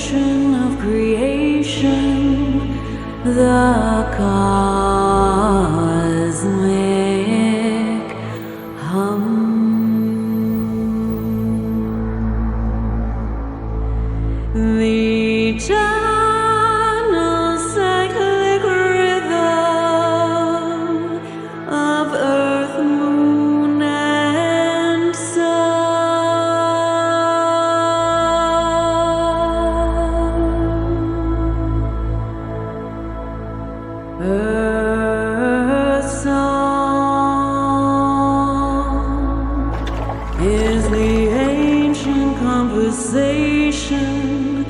vibration of creation, the cosmic hum. The eternal cyclic rhythm of earth, moon, and sun. Earth song is the ancient conversation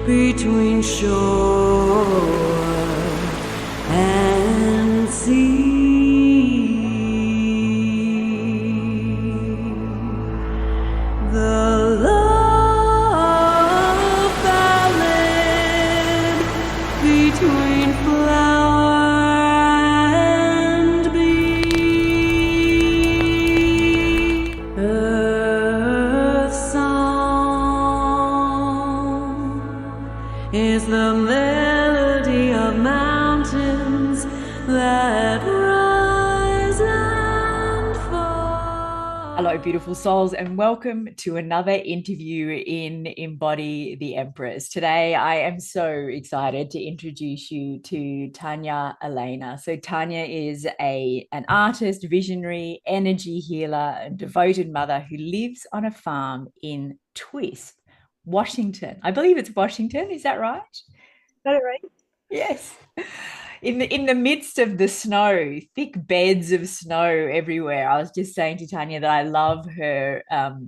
between shore and sea. The love ballad between flower and bee. Earth song is the melody of mountains that rise and fall. Hello, beautiful souls, and welcome to another interview in Embody The Empress. Today, I am so excited to introduce you to Tania Elena. So, Tania is an artist, visionary, energy healer, and devoted mother who lives on a farm in Twist, Washington. I believe it's Washington. Is that right? Got it right? Yes. In the midst of the snow, thick beds of snow everywhere. I was just saying to Tanya that I love her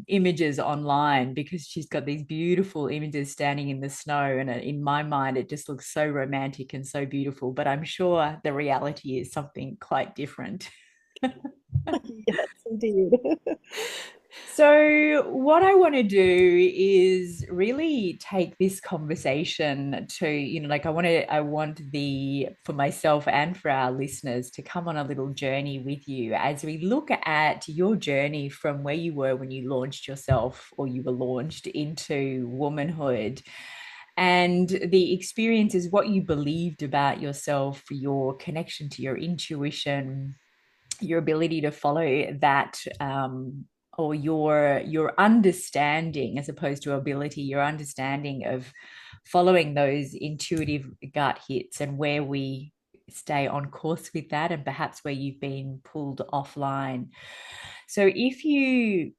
images online because she's got these beautiful images standing in the snow, and in my mind, it just looks so romantic and so beautiful. But I'm sure the reality is something quite different. Yes, indeed. So, what I want to do is really take this conversation to, I want for myself and for our listeners to come on a little journey with you as we look at your journey from where you were when you launched yourself or you were launched into womanhood and the experiences, what you believed about yourself, your connection to your intuition, your ability to follow that, or your understanding, as opposed to ability, your understanding of following those intuitive gut hits, and where we stay on course with that, and perhaps where you've been pulled offline. So if you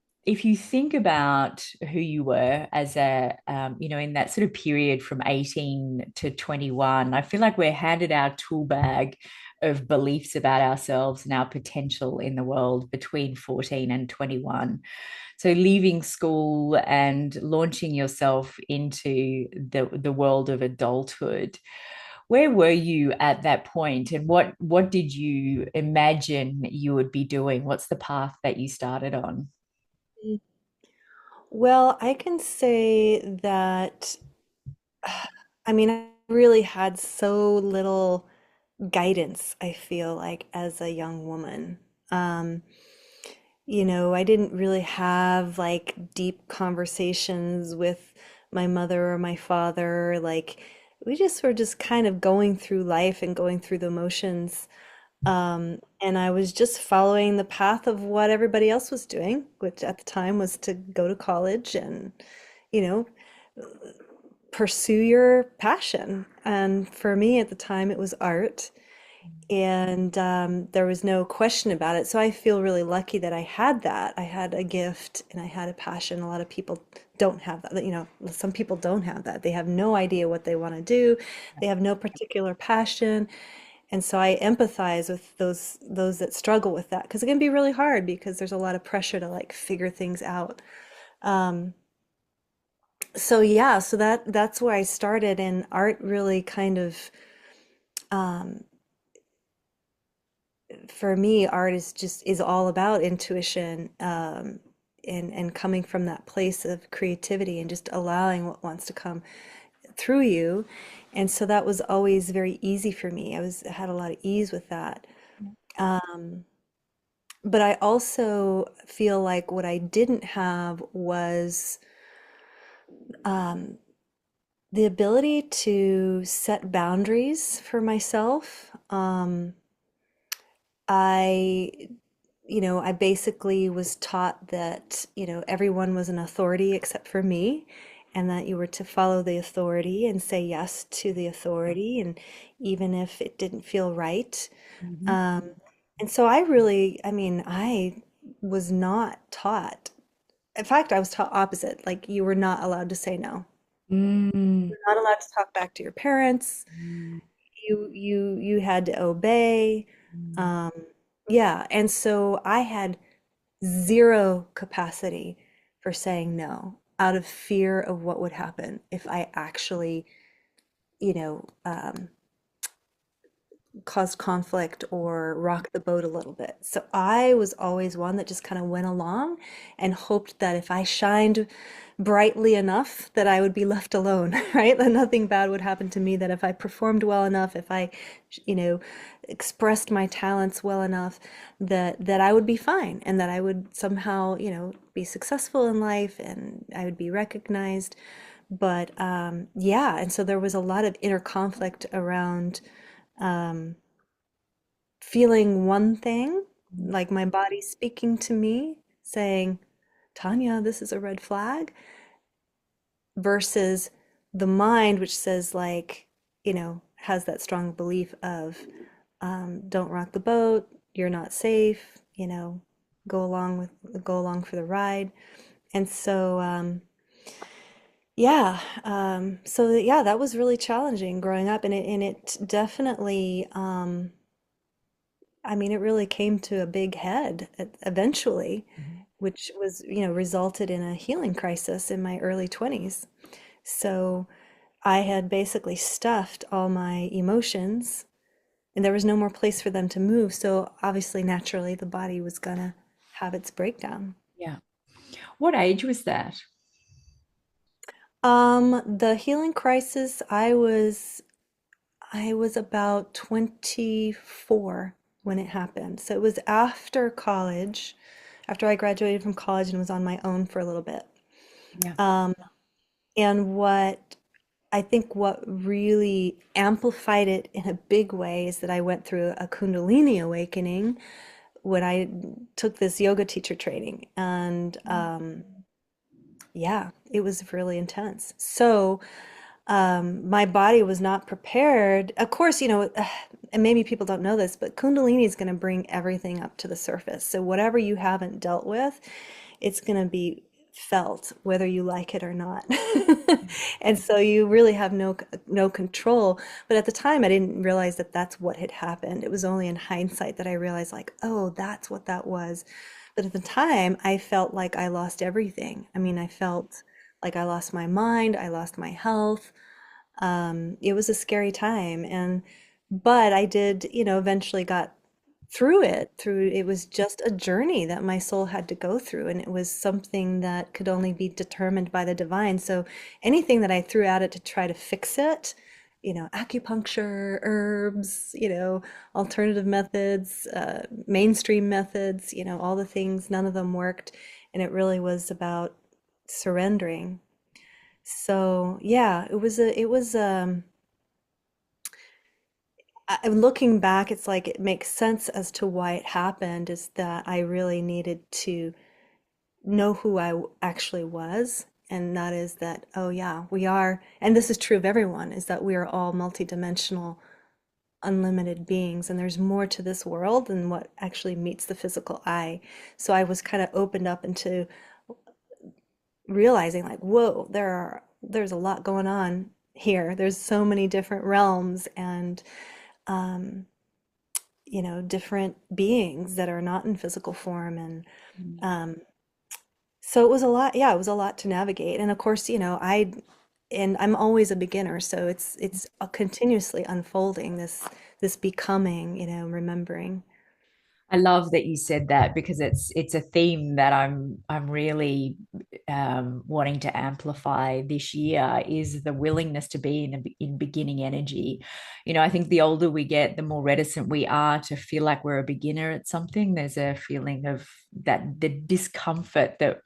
think about who you were as in that sort of period from 18 to 21, I feel like we're handed our tool bag of beliefs about ourselves and our potential in the world between 14 and 21. So leaving school and launching yourself into the world of adulthood. Where were you at that point, and what did you imagine you would be doing? What's the path that you started on? Well, I can say that, I mean, I really had so little guidance, I feel like, as a young woman. Um, I didn't really have like deep conversations with my mother or my father. Like, we just were just kind of going through life and going through the motions. And I was just following the path of what everybody else was doing, which at the time was to go to college and, you know, pursue your passion. And for me at the time, it was art. And there was no question about it. So I feel really lucky that I had that. I had a gift and I had a passion. A lot of people don't have that. Some people don't have that. They have no idea what they want to do. They have no particular passion. And so I empathize with those that struggle with that because it can be really hard because there's a lot of pressure to like figure things out. Um, so yeah, so that's where I started, and art really kind of for me, art is all about intuition, and coming from that place of creativity and just allowing what wants to come through you. And so that was always very easy for me. I had a lot of ease with that. Um, but I also feel like what I didn't have was the ability to set boundaries for myself. I, I basically was taught that, everyone was an authority except for me, and that you were to follow the authority and say yes to the authority, and even if it didn't feel right. Mhm. Um, and so I really, I was not taught. In fact, I was taught opposite. Like you were not allowed to say no. Mm. You're not allowed to talk back to your parents. Mm. You had to obey. Mm. Um, yeah, and so I had zero capacity for saying no out of fear of what would happen if I actually, you know, um, caused conflict or rocked the boat a little bit. So I was always one that just kind of went along and hoped that if I shined brightly enough that I would be left alone, right? That nothing bad would happen to me, that if I performed well enough, if I, you know, expressed my talents well enough, that I would be fine and that I would somehow, be successful in life and I would be recognized. But yeah, and so there was a lot of inner conflict around um, feeling one thing, like my body speaking to me, saying, Tanya, this is a red flag, versus the mind, which says, like, has that strong belief of, don't rock the boat, you're not safe, go along for the ride. And so, yeah, yeah, that was really challenging growing up, and it definitely, it really came to a big head eventually, Mhm. which was, resulted in a healing crisis in my early 20s. So I had basically stuffed all my emotions and there was no more place for them to move. So obviously, naturally, the body was gonna have its breakdown. Yeah. What age was that? The healing crisis, I was about 24 when it happened. So it was after college, after I graduated from college and was on my own for a little bit. Yeah. Um, and what really amplified it in a big way is that I went through a Kundalini awakening when I took this yoga teacher training. And yeah, it was really intense. So my body was not prepared. Of course, and maybe people don't know this, but Kundalini is going to bring everything up to the surface. So whatever you haven't dealt with, it's going to be felt whether you like it or not. And so you really have no control. But at the time, I didn't realize that that's what had happened. It was only in hindsight that I realized, like, oh, that's what that was. But at the time, I felt like I lost everything. I felt like I lost my mind, I lost my health. It was a scary time, but I did, eventually got through it was just a journey that my soul had to go through, and it was something that could only be determined by the divine. So anything that I threw at it to try to fix it, acupuncture, herbs, alternative methods, mainstream methods, all the things, none of them worked. And it really was about surrendering. So yeah, looking back, it's like it makes sense as to why it happened, is that I really needed to know who actually was. And that is that, oh yeah, we are, and this is true of everyone, is that we are all multidimensional, unlimited beings, and there's more to this world than what actually meets the physical eye. So I was kind of opened up into realizing, like, whoa, there's a lot going on here. There's so many different realms and um, different beings that are not in physical form. And Mm. um, so it was a lot, yeah, it was a lot to navigate. And of course, and I'm always a beginner, so it's continuously unfolding, this becoming, remembering. I love that you said that because it's a theme that I'm really wanting to amplify this year is the willingness to be in beginning energy. I think the older we get, the more reticent we are to feel like we're a beginner at something. There's a feeling of that the discomfort, that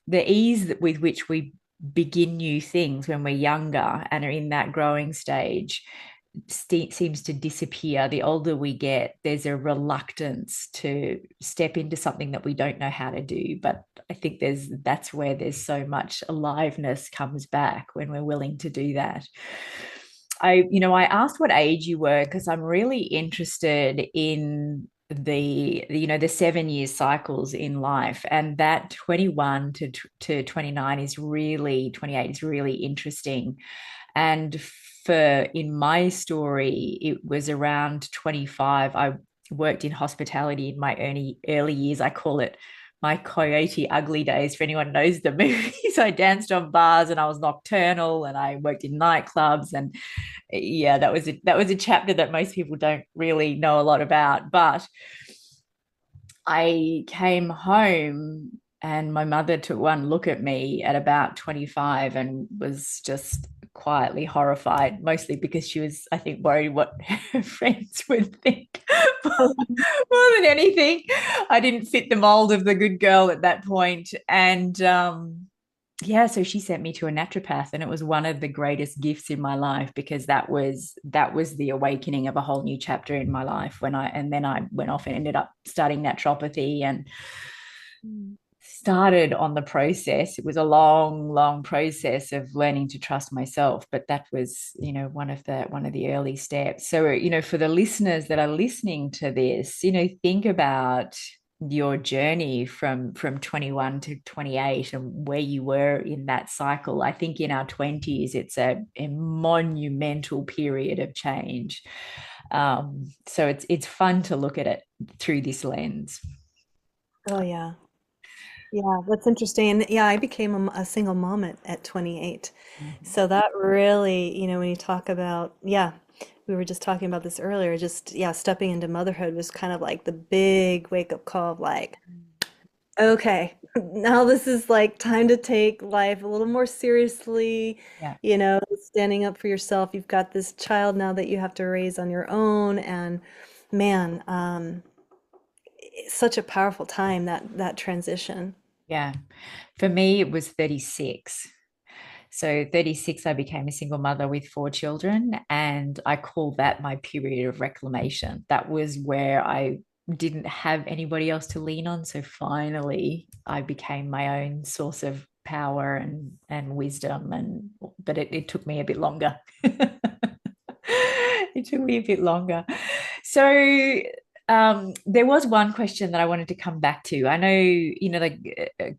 the ease with which we begin new things when we're younger and are in that growing stage seems to disappear. The older we get, there's a reluctance to step into something that we don't know how to do. But I think that's where there's so much aliveness comes back when we're willing to do that. I asked what age you were because I'm really interested in the 7 year cycles in life, and that 21 to 29 is really 28 is really interesting. And for in my story, it was around 25. I worked in hospitality in my early years. I call it my coyote ugly days. For anyone knows the movies, I danced on bars and I was nocturnal and I worked in nightclubs. And yeah, that was a chapter that most people don't really know a lot about. But I came home and my mother took one look at me at about 25 and was just quietly horrified, mostly because she was, I think, worried what her friends would think more than anything. I didn't fit the mold of the good girl at that point. And yeah, so she sent me to a naturopath, and it was one of the greatest gifts in my life because that was the awakening of a whole new chapter in my life and then I went off and ended up studying naturopathy and started on the process. It was a long, long process of learning to trust myself, but that was, one of the early steps. So, for the listeners that are listening to this, think about your journey from 21 to 28 and where you were in that cycle. I think in our 20s it's a monumental period of change. So it's fun to look at it through this lens. Oh yeah. Yeah, that's interesting. And yeah, I became a single mom at 28. Mhm. So that really, when you talk about, yeah, we were just talking about this earlier, just, yeah, stepping into motherhood was kind of like the big wake up call of like, okay, now this is like time to take life a little more seriously, Yeah. standing up for yourself. You've got this child now that you have to raise on your own. And man, it's such a powerful time that transition. Yeah. For me, it was 36. So 36, I became a single mother with four children, and I call that my period of reclamation. That was where I didn't have anybody else to lean on. So finally, I became my own source of power and wisdom. But it took me a bit longer. It took me a bit longer. So there was one question that I wanted to come back to. I know,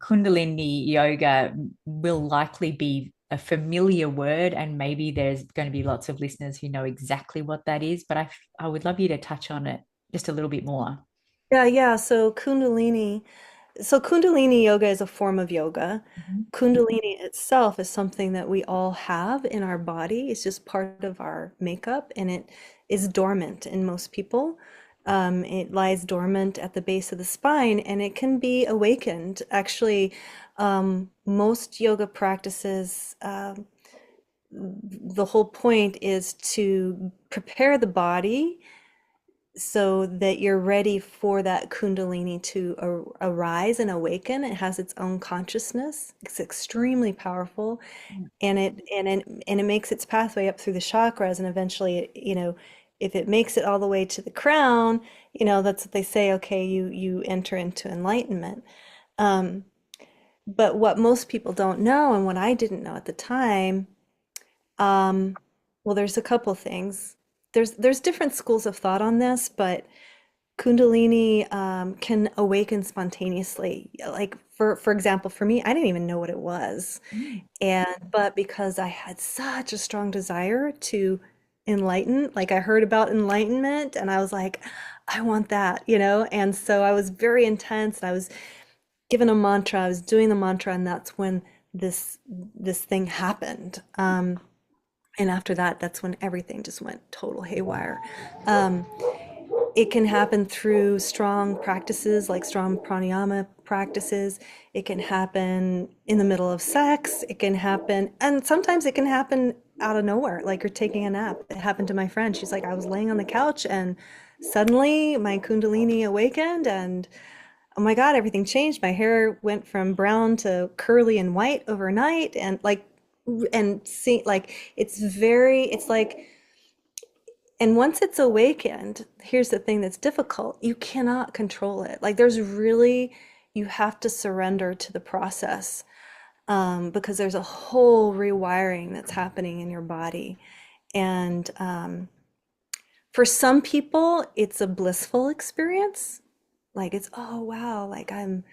Kundalini yoga will likely be a familiar word, and maybe there's going to be lots of listeners who know exactly what that is, but I would love you to touch on it just a little bit more. Yeah, yeah. So Kundalini yoga is a form of yoga. Mhm. Kundalini itself is something that we all have in our body. It's just part of our makeup, and it is dormant in most people. It lies dormant at the base of the spine, and it can be awakened. Actually, most yoga practices, the whole point is to prepare the body so that you're ready for that Kundalini to arise and awaken. It has its own consciousness. It's extremely powerful, and it makes its pathway up through the chakras, and eventually, if it makes it all the way to the crown, that's what they say. Okay, you enter into enlightenment. Um, but what most people don't know, and what I didn't know at the time, um, well, there's a couple things. There's different schools of thought on this, but Kundalini can awaken spontaneously. Like for example, for me, I didn't even know what it was, Mm. but because I had such a strong desire to enlighten, like I heard about enlightenment, and I was like, I want that, and so I was very intense. And I was given a mantra. I was doing the mantra, and that's when this thing happened. And after that, that's when everything just went total haywire. Um, it can happen through strong practices like strong pranayama practices. It can happen in the middle of sex. It can happen, and sometimes it can happen out of nowhere, like you're taking a nap. It happened to my friend. She's like, I was laying on the couch and suddenly my Kundalini awakened, and oh my God, everything changed. My hair went from brown to curly and white overnight. And like, and see, like, it's like, and once it's awakened, here's the thing that's difficult. You cannot control it. Like, you have to surrender to the process, because there's a whole rewiring that's happening in your body. And for some people, it's a blissful experience. Like, it's, oh, wow, like I'm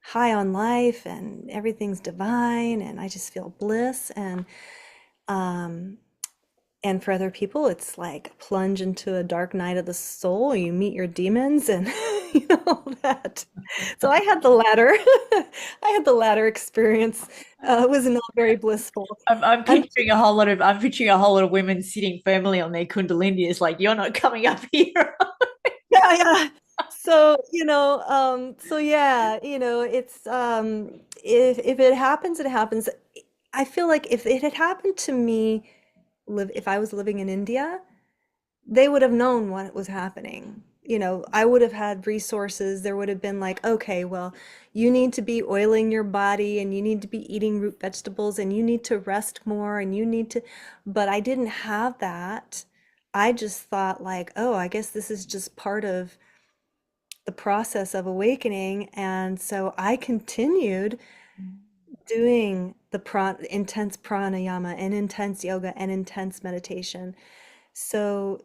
high on life and everything's divine and I just feel bliss. Um, and for other people, it's like a plunge into a dark night of the soul. You meet your demons and all that. So I had the latter. I had the latter experience. It was not very blissful. I'm And picturing I'm picturing a whole lot of women sitting firmly on their Kundalini. It's like, you're not coming up here. yeah, yeah. So, so yeah, it's if it happens, it happens. I feel like if it had happened to me, if I was living in India, they would have known what was happening. I would have had resources. There would have been like, okay, well, you need to be oiling your body and you need to be eating root vegetables and you need to rest more and you need to, but I didn't have that. I just thought like, oh, I guess this is just part of the process of awakening. And so I continued doing the intense pranayama and intense yoga and intense meditation. So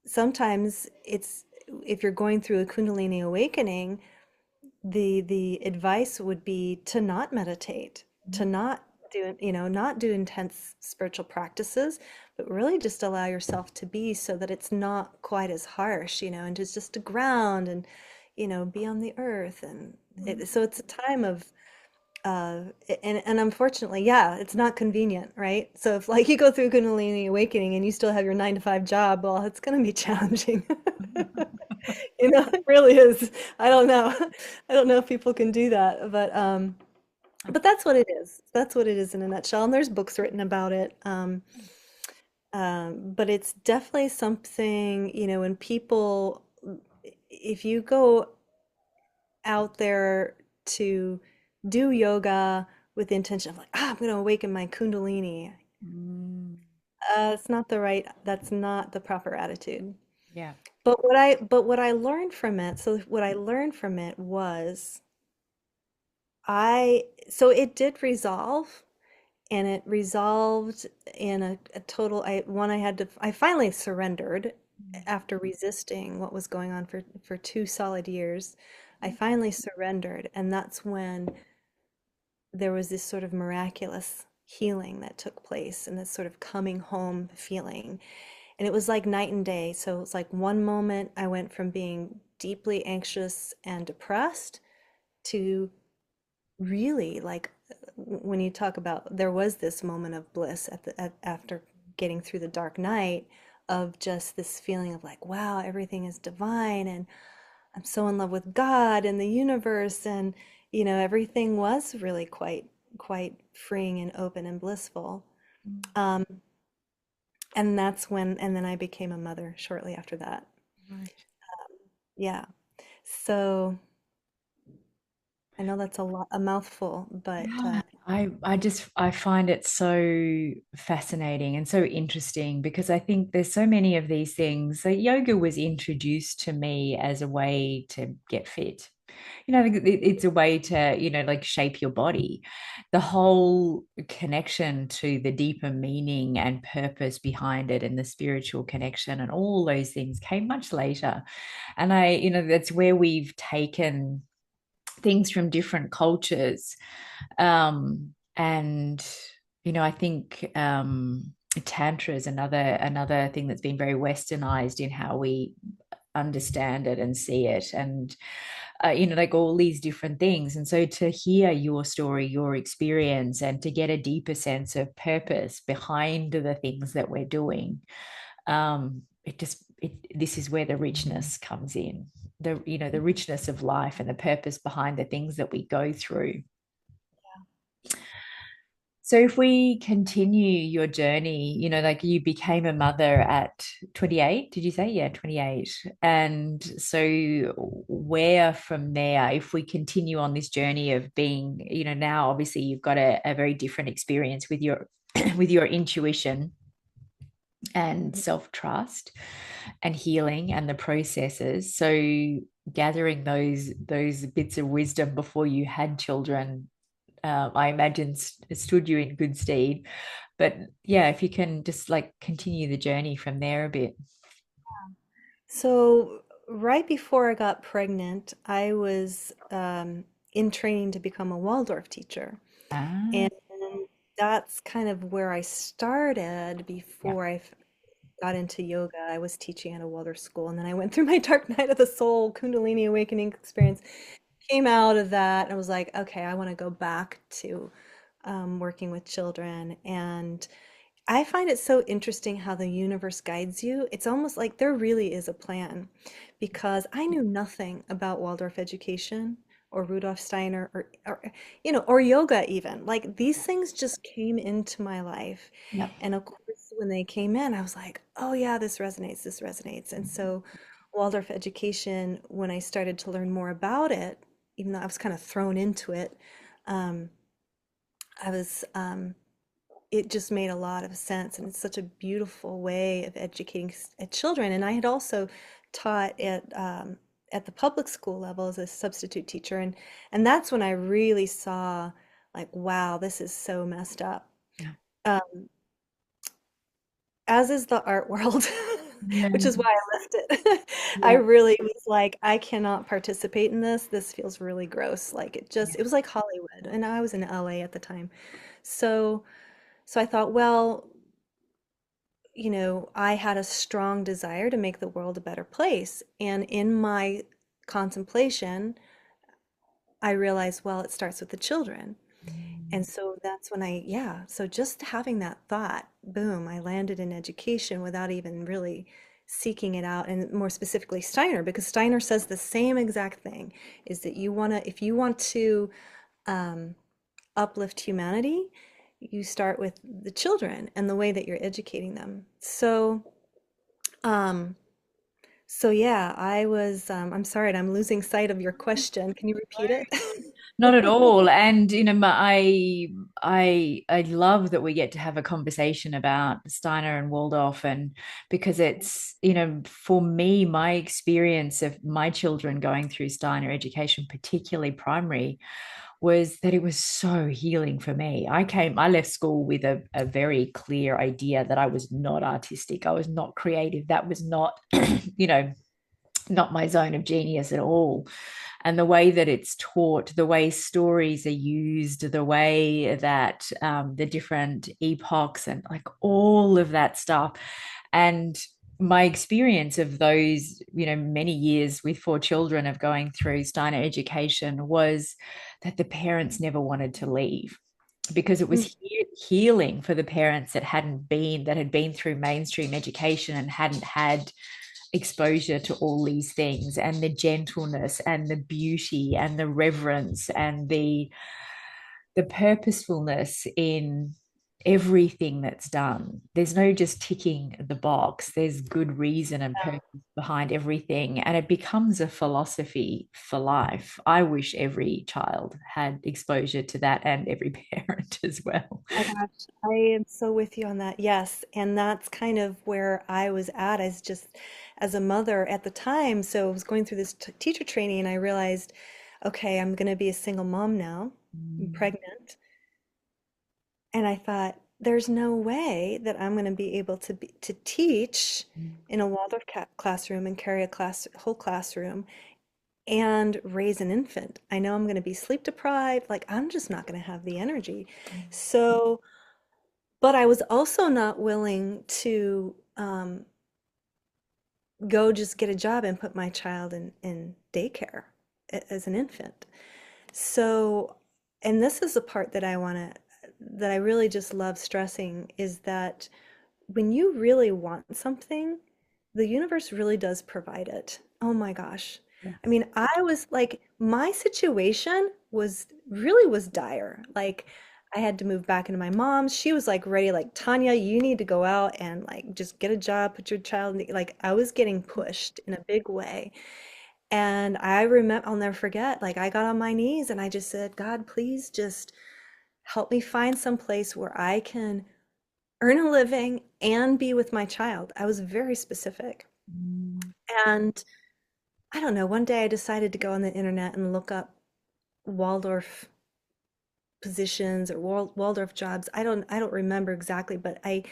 sometimes it's, if you're going through a Kundalini awakening, the advice would be to not meditate, to not do, not do intense spiritual practices, but really just allow yourself to be, so that it's not quite as harsh, and just to ground and, be on the earth. And so it's a time of and unfortunately, yeah, it's not convenient, right? So if like you go through Kundalini awakening and you still have your 9 to 5 job, well, it's going to be challenging. It really is. I don't know. I don't know if people can do that, but that's what it is. That's what it is in a nutshell. And there's books written about it. But it's definitely something, when people, if you go out there to do yoga with the intention of like, I'm going to awaken my Kundalini, Mm, it's not that's not the proper attitude. yeah. But what I learned from it, so what I learned from it was so it did resolve, and it resolved in a total, I finally surrendered after resisting what was going on for 2 solid years. I finally surrendered, and that's when there was this sort of miraculous healing that took place and this sort of coming home feeling. And it was like night and day. So it's like one moment I went from being deeply anxious and depressed to really like, when you talk about, there was this moment of bliss after getting through the dark night, of just this feeling of like, wow, everything is divine and I'm so in love with God and the universe. And everything was really quite freeing and open and blissful. um, and then I became a mother shortly after that. Right. Yeah. So I know that's a mouthful, but Yeah, I find it so fascinating and so interesting, because I think there's so many of these things. So yoga was introduced to me as a way to get fit. It's a way to, like shape your body. The whole connection to the deeper meaning and purpose behind it and the spiritual connection and all those things came much later. And that's where we've taken things from different cultures. And I think Tantra is another thing that's been very westernized in how we understand it and see it, and like all these different things. And so to hear your story, your experience, and to get a deeper sense of purpose behind the things that we're doing, this is where the richness comes in, the richness of life and the purpose behind the things that we go through. So if we continue your journey, like you became a mother at 28, did you say? Yeah, 28. And so where from there, if we continue on this journey of being, now obviously you've got a very different experience with your with your intuition and self-trust and healing and the processes. So gathering those bits of wisdom before you had children, I imagine stood you in good stead. But yeah, if you can just like continue the journey from there a bit. So, right before I got pregnant, I was in training to become a Waldorf teacher. Ah, And that's kind of where I started yeah, before got into yoga. I was teaching at a Waldorf school, and then I went through my dark night of the soul, Kundalini awakening experience, came out of that, and was like, okay, I want to go back to working with children. And I find it so interesting how the universe guides you. It's almost like there really is a plan because I knew nothing about Waldorf education or Rudolf Steiner or yoga even. Like these things just came into my life. yeah. And of course, when they came in, I was like, oh yeah, this resonates, this resonates. And so Waldorf education, when I started to learn more about it, even though I was kind of thrown into it, um, I was it just made a lot of sense, and it's such a beautiful way of educating children. And I had also taught at the public school level as a substitute teacher, and that's when I really saw like, wow, this is so messed up. Yeah. Um, as is the art world, which is why I left it. I Yeah. really was like, I cannot participate in this. This feels really gross. Like it was like Hollywood, and I was in LA at the time. So, so I thought, well, I had a strong desire to make the world a better place. And in my contemplation, I realized, well, it starts with the children. And so that's when so just having that thought, boom, I landed in education without even really seeking it out. And more specifically, Steiner, because Steiner says the same exact thing is that if you want to um, uplift humanity, you start with the children and the way that you're educating them. Um, so yeah, I'm sorry, I'm losing sight of your question. Can you repeat it? Not at all. And I love that we get to have a conversation about Steiner and Waldorf, and because it's, for me, my experience of my children going through Steiner education, particularly primary, was that it was so healing for me. I left school with a very clear idea that I was not artistic, I was not creative, that was not, you know, not my zone of genius at all. And the way that it's taught, the way stories are used, the way that the different epochs and like all of that stuff. And my experience of those, many years with 4 children of going through Steiner education was that the parents never wanted to leave because it Mm, was healing for the parents that had been through mainstream education and hadn't had exposure to all these things, and the gentleness and the beauty and the reverence and the purposefulness in everything that's done. There's no just ticking the box. There's good reason and purpose behind everything. And it becomes a philosophy for life. I wish every child had exposure to that and every parent as well. oh my gosh, I am so with you on that. Yes, and that's kind of where I was at as just as a mother at the time. So I was going through this teacher training, and I realized, okay, I'm going to be a single mom now. I'm Mm, pregnant. And I thought, there's no way that I'm going to be able to teach in a Waldorf classroom and carry whole classroom and raise an infant. I know I'm going to be sleep deprived. Like I'm just not going to have the energy. So, but I was also not willing to go just get a job and put my child in daycare as an infant. So, and this is the part that I really just love stressing is that when you really want something, the universe really does provide it. Oh my gosh. yeah. I mean, I was like, my situation was dire. Like, I had to move back into my mom's. She was like ready, like, Tanya, you need to go out and like just get a job, put your child in like I was getting pushed in a big way. And I remember, I'll never forget, like I got on my knees and I just said, God, please just help me find some place where I can earn a living and be with my child. I was very specific. Mm. And I don't know, one day I decided to go on the internet and look up Waldorf positions or Waldorf jobs. I don't remember exactly, but I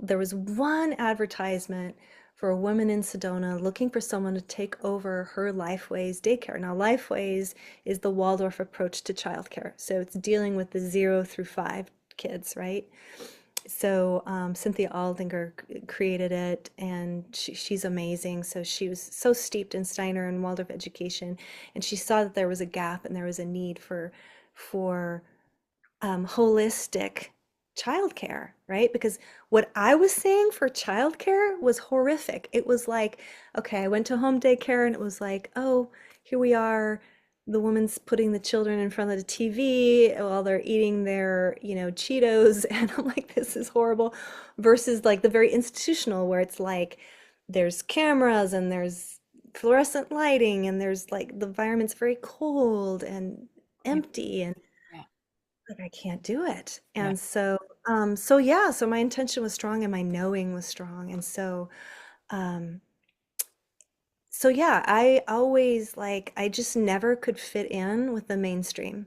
there was one advertisement for a woman in Sedona looking for someone to take over her Lifeways daycare. Now, Lifeways is the Waldorf approach to childcare. So it's dealing with the 0 through 5 kids, right? So Cynthia Aldinger created it, and she's amazing. So she was so steeped in Steiner and Waldorf education, and she saw that there was a gap and there was a need for holistic childcare, right? Because what I was seeing for childcare was horrific. It was like, okay, I went to home daycare and it was like, oh, here we are. The woman's putting the children in front of the TV while they're eating their, Cheetos. And I'm like, this is horrible. Versus like the very institutional where it's like there's cameras and there's fluorescent lighting and there's like the environment's very cold and Yeah, empty and yeah, like I can't do it. yeah. And so yeah, so my intention was strong and my knowing was strong. And um, so yeah, I always like I just never could fit in with the mainstream.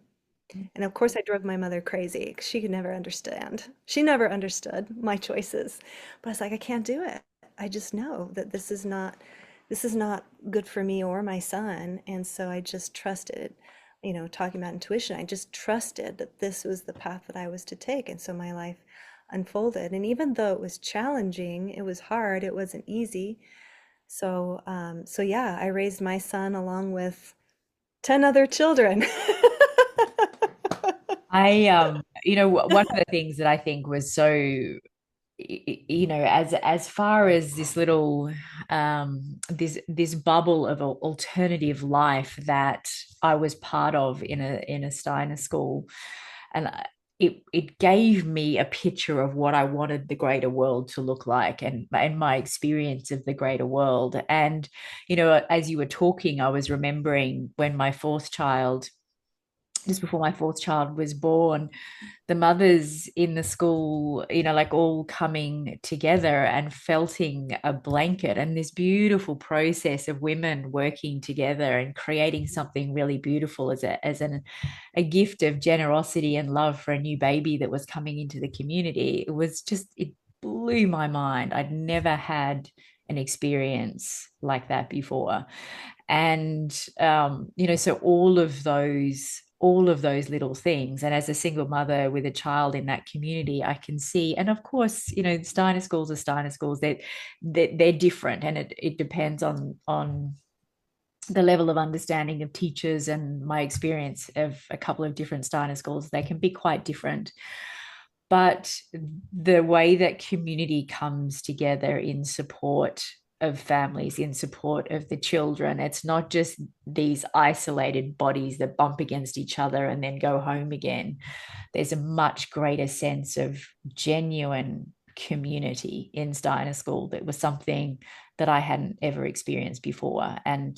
And of course I drove my mother crazy 'cause she could never understand. She never understood my choices. But I was like, I can't do it. I just know that this is not good for me or my son. And so I just trusted, talking about intuition, I just trusted that this was the path that I was to take. And so my life unfolded. And even though it was challenging, it was hard, it wasn't easy. So yeah, I raised my son along with 10 other children. One of the things that I think was so, as far as this little, this bubble of alternative life that I was part of in a Steiner school, and it gave me a picture of what I wanted the greater world to look like, and my experience of the greater world. And as you were talking, I was remembering when my fourth child, just before my fourth child was born, the mothers in the school, like all coming together and felting a blanket, and this beautiful process of women working together and creating something really beautiful as a gift of generosity and love for a new baby that was coming into the community. It blew my mind. I'd never had an experience like that before. And so all of those little things, and as a single mother with a child in that community, I can see. And of course, Steiner schools are Steiner schools. They're different, and it depends on the level of understanding of teachers. And my experience of a couple of different Steiner schools, they can be quite different. But the way that community comes together in support of families, in support of the children, it's not just these isolated bodies that bump against each other and then go home again. There's a much greater sense of genuine community in Steiner School. That was something that I hadn't ever experienced before, and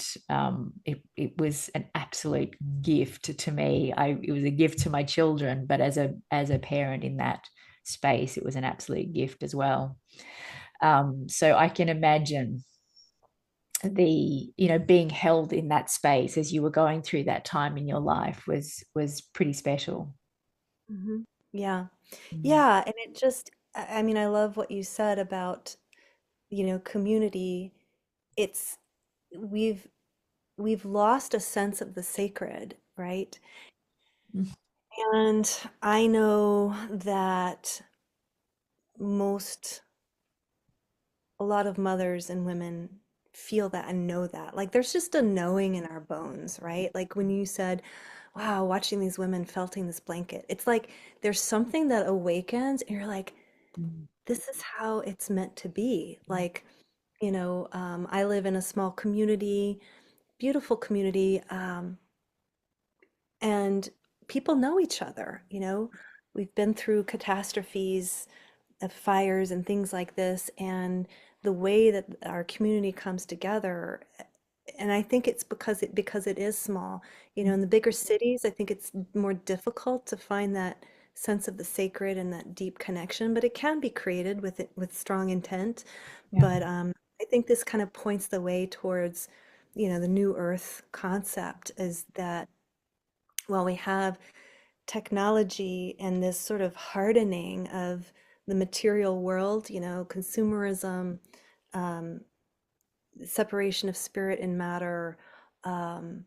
it was an absolute gift to me. It was a gift to my children, but as a parent in that space, it was an absolute gift as well. So I can imagine being held in that space as you were going through that time in your life was pretty special. Mhm. Yeah. Mm. Yeah, and it just I mean, I love what you said about, community. It's we've we've lost a sense of the sacred, right? And I know that most a lot of mothers and women feel that and know that. Like there's just a knowing in our bones, right? Like when you said, wow, watching these women felting this blanket, it's like there's something that awakens and you're like, Mm. this is how it's meant to be. Like, I live in a small community, beautiful community, and people know each other, we've been through catastrophes of fires and things like this, and the way that our community comes together. And I think it's because it is small. You know, in the bigger cities, I think it's more difficult to find that sense of the sacred and that deep connection, but it can be created with it with strong intent. Yeah. But I think this kind of points the way towards, you know, the new earth concept is that while we have technology and this sort of hardening of the material world, you know, consumerism, um, separation of spirit and matter, um,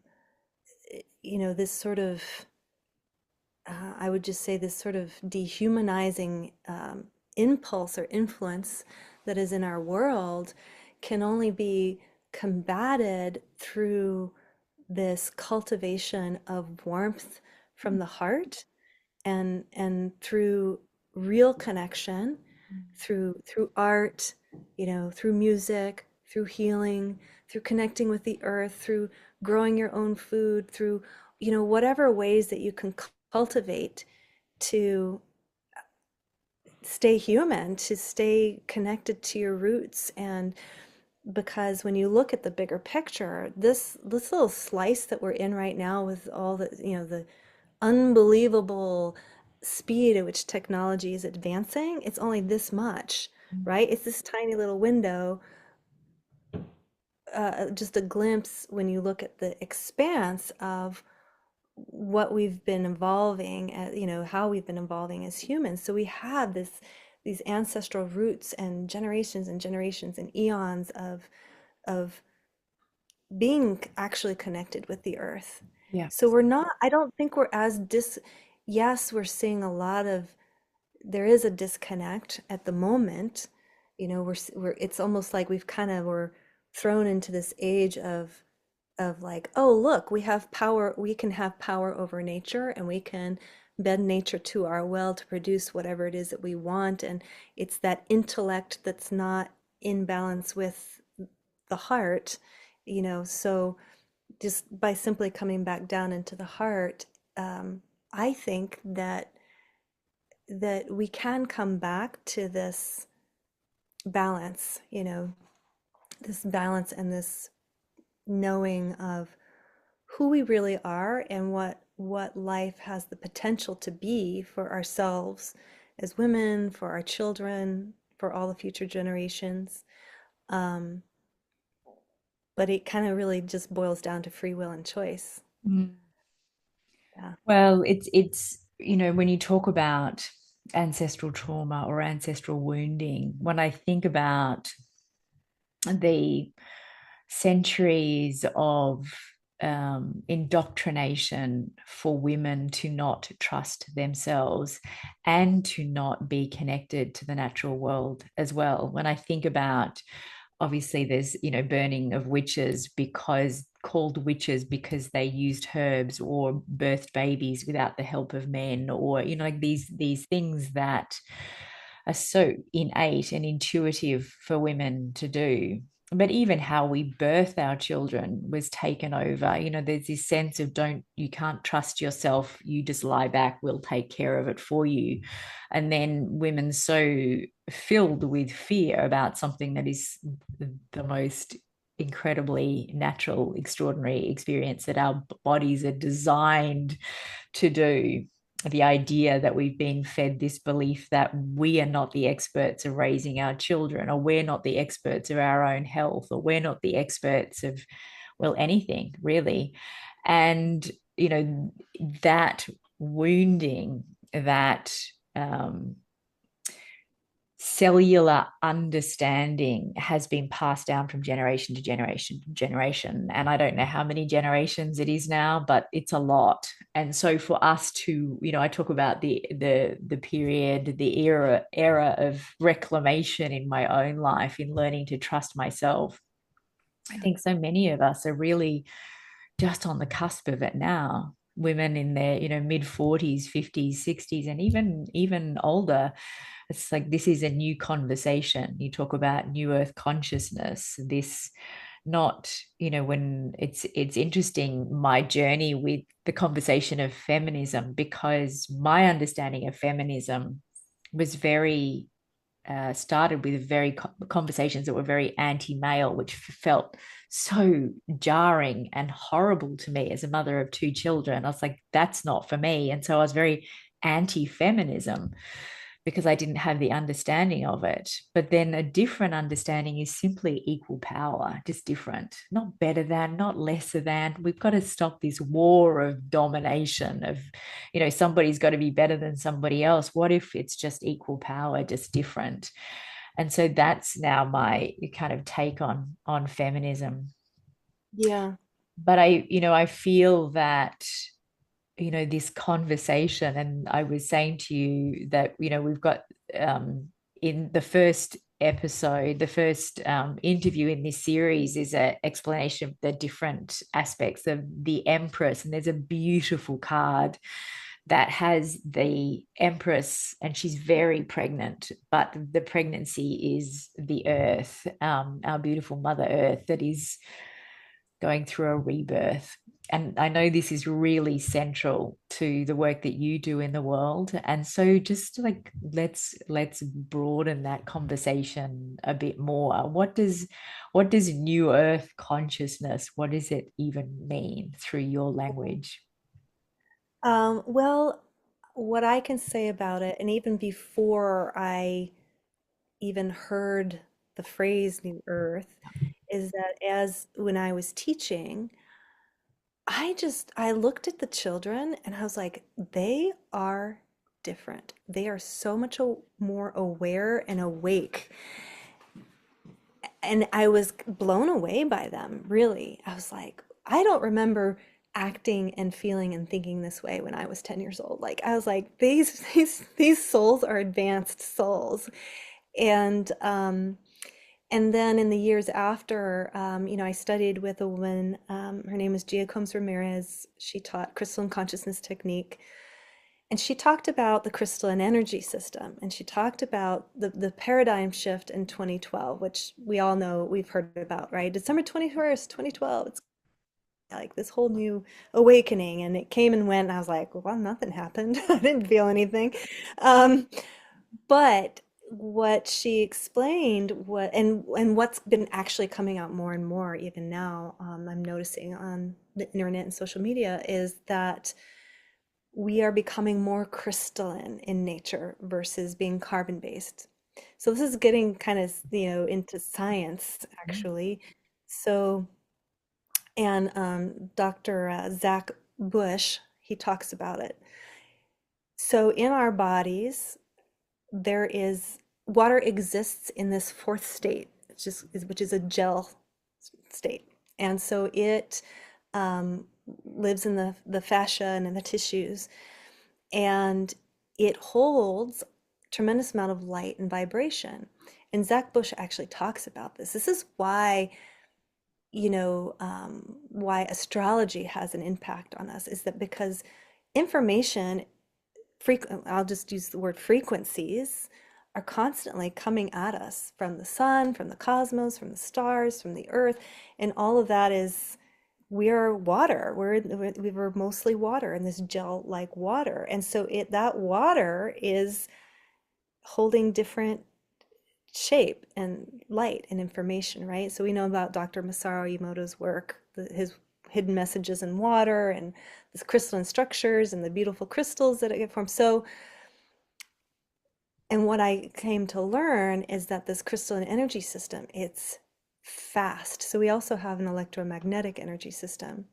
you know, this sort of, I would just say, this sort of dehumanizing impulse or influence that is in our world can only be combated through this cultivation of warmth from the heart and through real connection, through art, you know, through music, through healing, through connecting with the earth, through growing your own food, through, you know, whatever ways that you can cultivate to stay human, to stay connected to your roots. And because when you look at the bigger picture, this little slice that we're in right now with all the, you know, the unbelievable speed at which technology is advancing, it's only this much, right? It's this tiny little window, just a glimpse when you look at the expanse of what we've been evolving, you know, how we've been evolving as humans. So we have these ancestral roots and generations and eons of being actually connected with the earth. Yeah. So we're not, I don't think we're as yes, we're seeing a lot of, there is a disconnect at the moment. You know, it's almost like we've kind of, we're thrown into this age of like, oh, look, we have power, we can have power over nature and we can bend nature to our will to produce whatever it is that we want. And it's that intellect that's not in balance with the heart, you know. So just by simply coming back down into the heart, I think that we can come back to this balance, you know, this balance and this knowing of who we really are and what life has the potential to be for ourselves as women, for our children, for all the future generations. Um, but it kind of really just boils down to free will and choice. Mm. Yeah. Well, it's you know, when you talk about ancestral trauma or ancestral wounding, when I think about the centuries of indoctrination for women to not trust themselves and to not be connected to the natural world as well. When I think about, obviously there's, you know, burning of witches, because called witches because they used herbs or birthed babies without the help of men, or, you know, like these things that are so innate and intuitive for women to do. But even how we birth our children was taken over. You know, there's this sense of you can't trust yourself, you just lie back, we'll take care of it for you. And then women so filled with fear about something that is the most incredibly natural, extraordinary experience that our bodies are designed to do. The idea that we've been fed this belief that we are not the experts of raising our children, or we're not the experts of our own health, or we're not the experts of, well, anything really. And, you know, that wounding, that cellular understanding has been passed down from generation to generation to generation. And I don't know how many generations it is now, but it's a lot. And so for us to, you know, I talk about the period, the era of reclamation in my own life, in learning to trust myself. I think so many of us are really just on the cusp of it now. Women in their, you know, mid 40s, 50s, 60s, and even older. It's like this is a new conversation. You talk about new earth consciousness, this not, when it's interesting, my journey with the conversation of feminism, because my understanding of feminism was very started with very conversations that were very anti-male, which felt so jarring and horrible to me as a mother of two children. I was like, that's not for me. And so I was very anti-feminism because I didn't have the understanding of it. But then a different understanding is simply equal power, just different, not better than, not lesser than. We've got to stop this war of domination of, somebody's got to be better than somebody else. What if it's just equal power, just different? And so that's now my kind of take on feminism. Yeah. But I feel that this conversation, and I was saying to you that we've got in the first episode, the first interview in this series is an explanation of the different aspects of the Empress, and there's a beautiful card that has the Empress, and she's very pregnant, but the pregnancy is the earth, our beautiful Mother Earth, that is going through a rebirth. And I know this is really central to the work that you do in the world. And so just like let's broaden that conversation a bit more. What does new earth consciousness, what does it even mean through your language? Well, what I can say about it, and even before I even heard the phrase New Earth, is that as when I was teaching, I looked at the children and I was like, they are different. They are so much more aware and awake. And I was blown away by them, really. I was like, I don't remember acting and feeling and thinking this way when I was 10 years old. Like I was like, these souls are advanced souls. And and then in the years after, I studied with a woman. Her name is Gia Combs Ramirez. She taught crystalline consciousness technique. And she talked about the crystalline energy system. And she talked about the paradigm shift in 2012, which we all know, we've heard about, right? December 21st, 2012. It's like this whole new awakening. And it came and went. And I was like, well, nothing happened. I didn't feel anything. Um, but what she explained, and what's been actually coming out more and more even now, I'm noticing on the internet and social media, is that we are becoming more crystalline in nature versus being carbon based. So this is getting kind of, into science actually. So, and Dr. Zach Bush, he talks about it. So in our bodies, there is water exists in this fourth state, which is a gel state. And so it lives in the fascia and in the tissues, and it holds a tremendous amount of light and vibration. And Zach Bush actually talks about this. This is why, why astrology has an impact on us, is that because information, I'll just use the word frequencies, are constantly coming at us from the sun, from the cosmos, from the stars, from the earth, and all of that is, we are water. We were mostly water, and this gel-like water, and so that water is holding different shape and light and information, right? So we know about Dr. Masaru Emoto's work, his hidden messages in water, and this crystalline structures and the beautiful crystals that it get formed. So, and what I came to learn is that this crystalline energy system, it's fast. So we also have an electromagnetic energy system.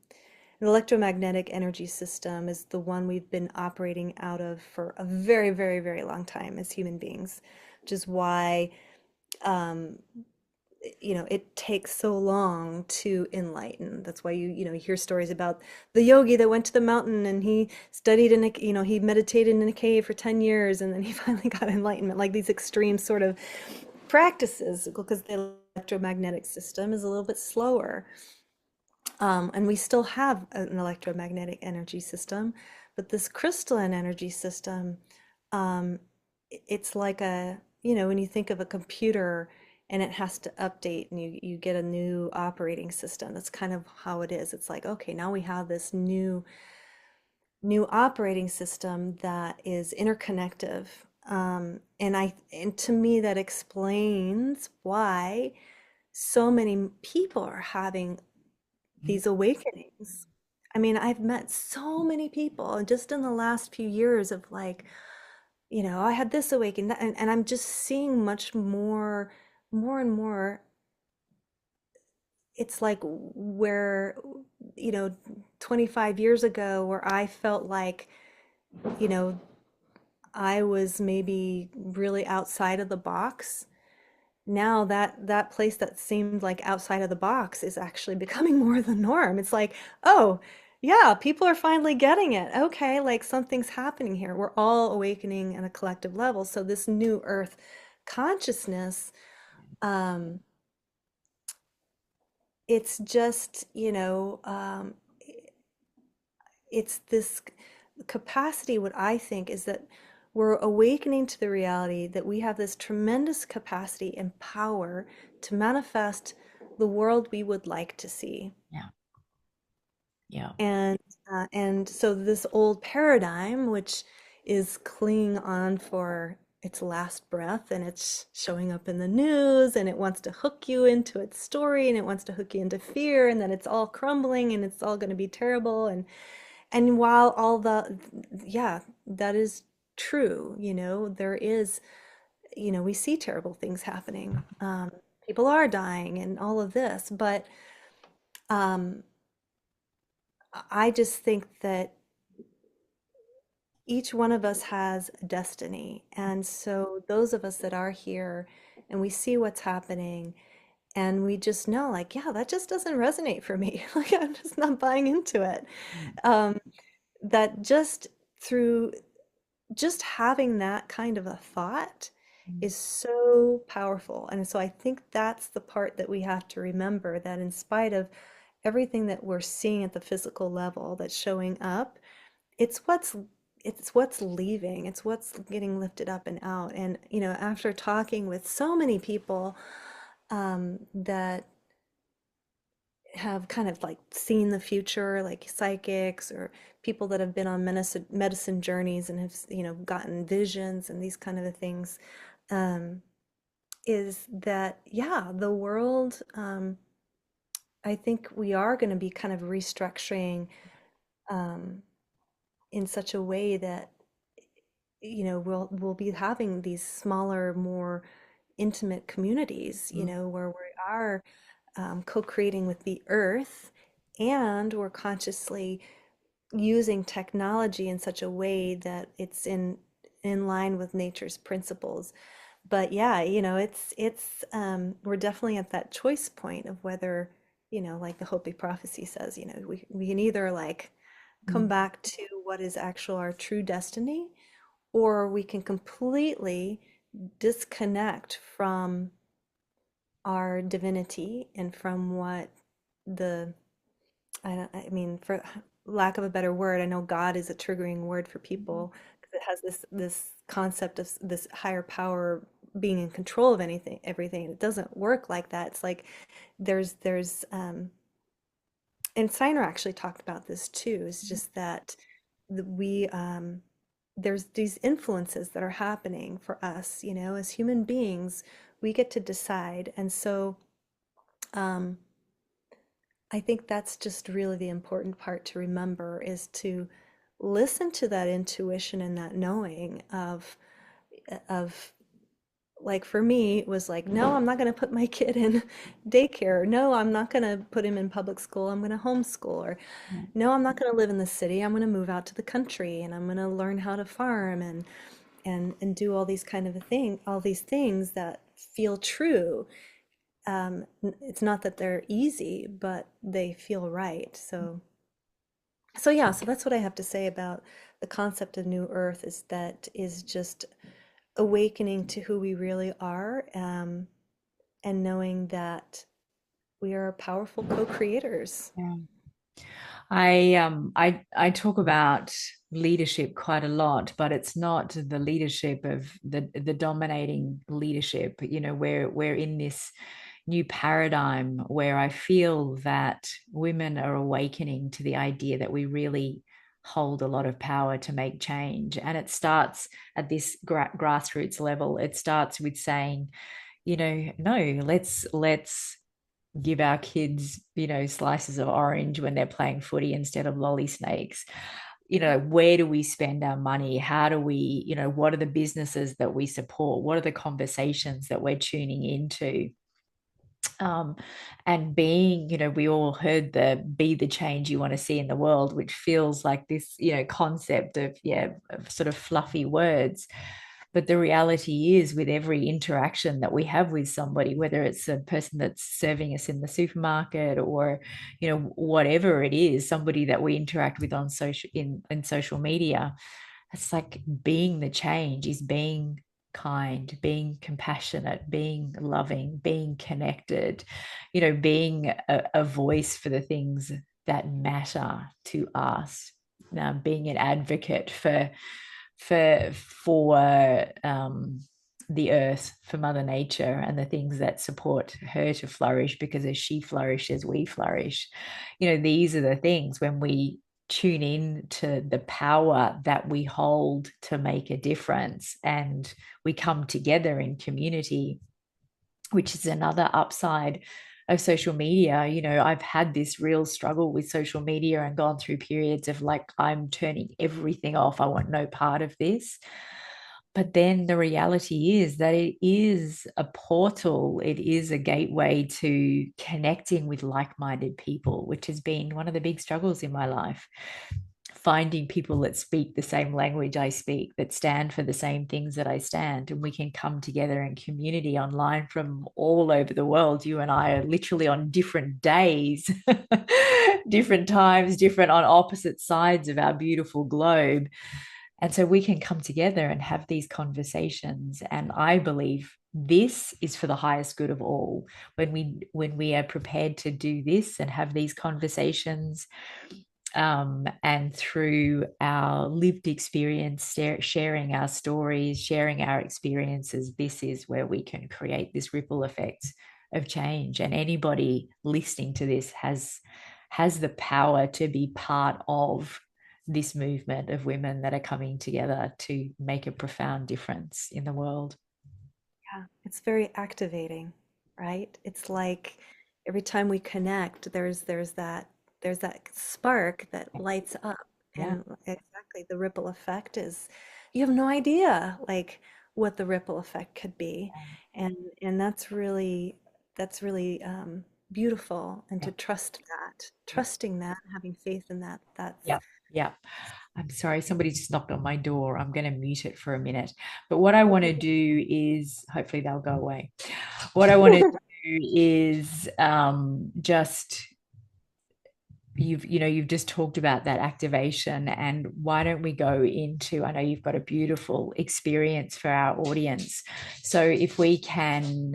An electromagnetic energy system is the one we've been operating out of for a very, very, very long time as human beings, which is why it takes so long to enlighten. That's why you hear stories about the yogi that went to the mountain and he studied he meditated in a cave for 10 years and then he finally got enlightenment, like these extreme sort of practices, because the electromagnetic system is a little bit slower. And we still have an electromagnetic energy system, but this crystalline energy system, it's like when you think of a computer and it has to update, and you get a new operating system. That's kind of how it is. It's like, okay, now we have this new operating system that is interconnective. And to me, that explains why so many people are having these awakenings. I mean, I've met so many people just in the last few years of like, I had this awakening, and I'm just seeing much more and more. It's like where, you know, 25 years ago, where I felt like, you know, I was maybe really outside of the box. Now that place that seemed like outside of the box is actually becoming more the norm. It's like, oh, yeah, people are finally getting it. Okay, like something's happening here. We're all awakening at a collective level. So this new earth consciousness, um, it's just, it's this capacity. What I think is that we're awakening to the reality that we have this tremendous capacity and power to manifest the world we would like to see. Yeah. Yeah. And so this old paradigm, which is clinging on for its last breath, and it's showing up in the news, and it wants to hook you into its story, and it wants to hook you into fear, and then it's all crumbling, and it's all going to be terrible. And while all the, yeah, that is true, there is, we see terrible things happening. People are dying and all of this, but um, I just think that each one of us has destiny. And so those of us that are here and we see what's happening, and we just know, like, yeah, that just doesn't resonate for me. Like, I'm just not buying into it. Um, that just through just having that kind of a thought is so powerful. And so I think that's the part that we have to remember, that in spite of everything that we're seeing at the physical level that's showing up, it's what's leaving, it's what's getting lifted up and out. And after talking with so many people that have kind of like seen the future, like psychics or people that have been on medicine journeys and have, gotten visions and these kind of things, um, is that, yeah, the world, I think we are going to be kind of restructuring um, in such a way that, we'll be having these smaller, more intimate communities, where we are co-creating with the earth, and we're consciously using technology in such a way that it's in line with nature's principles. But yeah, it's we're definitely at that choice point of whether, like the Hopi prophecy says, we can either like come Mm. back to what is actual our true destiny, or we can completely disconnect from our divinity and from what the I mean, for lack of a better word, I know God is a triggering word for people because it has this concept of this higher power being in control of everything. It doesn't work like that. It's like there's and Steiner actually talked about this too. It's just that we there's these influences that are happening for us, as human beings. We get to decide. And so um I think that's just really the important part to remember, is to listen to that intuition and that knowing of like, for me it was like, no, I'm not going to put my kid in daycare. No, I'm not going to put him in public school. I'm going to homeschool. Or Yeah. no, I'm not going to live in the city. I'm going to move out to the country, and I'm going to learn how to farm and do all these kind of all these things that feel true. It's not that they're easy, but they feel right. So yeah, so that's what I have to say about the concept of New Earth, is that is just awakening to who we really are, and knowing that we are powerful co-creators. Yeah. I talk about leadership quite a lot, but it's not the leadership of the dominating leadership. You know, we're in this new paradigm where I feel that women are awakening to the idea that we really hold a lot of power to make change. And it starts at this grassroots level. It starts with saying, you know, no, let's give our kids, you know, slices of orange when they're playing footy instead of lolly snakes. You know, where do we spend our money? How do we, you know, what are the businesses that we support? What are the conversations that we're tuning into? And being, you know, we all heard the be the change you want to see in the world, which feels like this, you know, concept of, yeah, of sort of fluffy words. But the reality is, with every interaction that we have with somebody, whether it's a person that's serving us in the supermarket or, you know, whatever it is, somebody that we interact with on in social media, it's like being the change is being kind, being compassionate, being loving, being connected, you know, being a voice for the things that matter to us, being an advocate for the earth, for Mother Nature, and the things that support her to flourish, because as she flourishes, we flourish. You know, these are the things when we tune in to the power that we hold to make a difference, and we come together in community, which is another upside of social media. You know, I've had this real struggle with social media and gone through periods of like, I'm turning everything off. I want no part of this. But then the reality is that it is a portal, it is a gateway to connecting with like minded people, which has been one of the big struggles in my life. Finding people that speak the same language I speak, that stand for the same things that I stand, and we can come together in community online from all over the world. You and I are literally on different days, different times, different on opposite sides of our beautiful globe. And so we can come together and have these conversations. And I believe this is for the highest good of all. When we are prepared to do this and have these conversations, and through our lived experience, sharing our stories, sharing our experiences, this is where we can create this ripple effect of change. And anybody listening to this has the power to be part of this movement of women that are coming together to make a profound difference in the world. Yeah, it's very activating, right? It's like every time we connect, there's that spark that lights up. Yeah. And exactly, the ripple effect is, you have no idea like what the ripple effect could be. And and that's really beautiful. And Yeah. to trust that, Yeah. trusting that, having faith in that, that's Yeah. Yeah. I'm sorry, somebody just knocked on my door. I'm going to mute it for a minute. But what I want to do is, hopefully they'll go away. What I want to do is just, you've just talked about that activation, and why don't we go into, I know you've got a beautiful experience for our audience. So if we can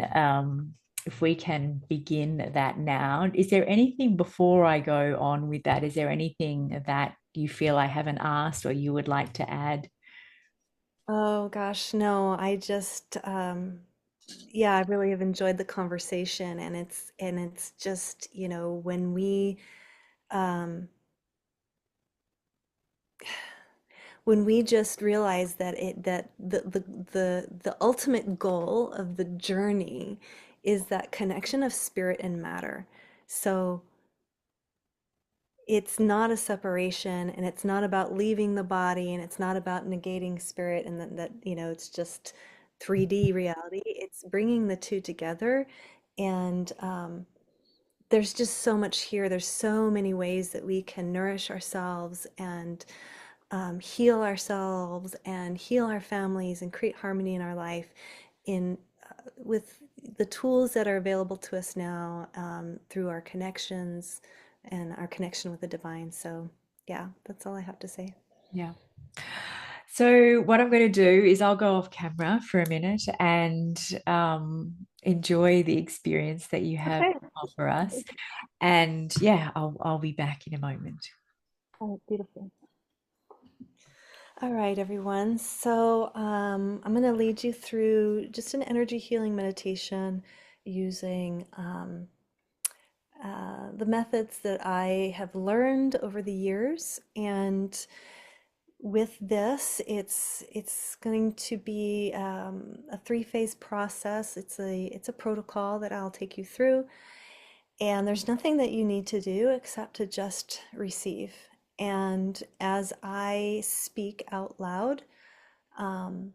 begin that now. Is there anything before I go on with that? Is there anything that you feel I haven't asked or you would like to add? Oh gosh, no, I just yeah, I really have enjoyed the conversation, and it's just, when um we just realize that the ultimate goal of the journey is that connection of spirit and matter. So it's not a separation, and it's not about leaving the body, and it's not about negating spirit, and that it's just 3D reality. It's bringing the two together. And there's just so much here. There's so many ways that we can nourish ourselves and heal ourselves and heal our families and create harmony in our life in with the tools that are available to us now, through our connections and our connection with the divine. So yeah, that's all I have to say. Yeah. So what I'm going to do is I'll go off camera for a minute and enjoy the experience that you have Okay. to offer us. And yeah, I'll be back in a moment. Oh, beautiful. All right, everyone. So I'm going to lead you through just an energy healing meditation using the methods that I have learned over the years. And with this, it's going to be a three-phase process. It's a protocol that I'll take you through, and there's nothing that you need to do except to just receive. And as I speak out loud, um,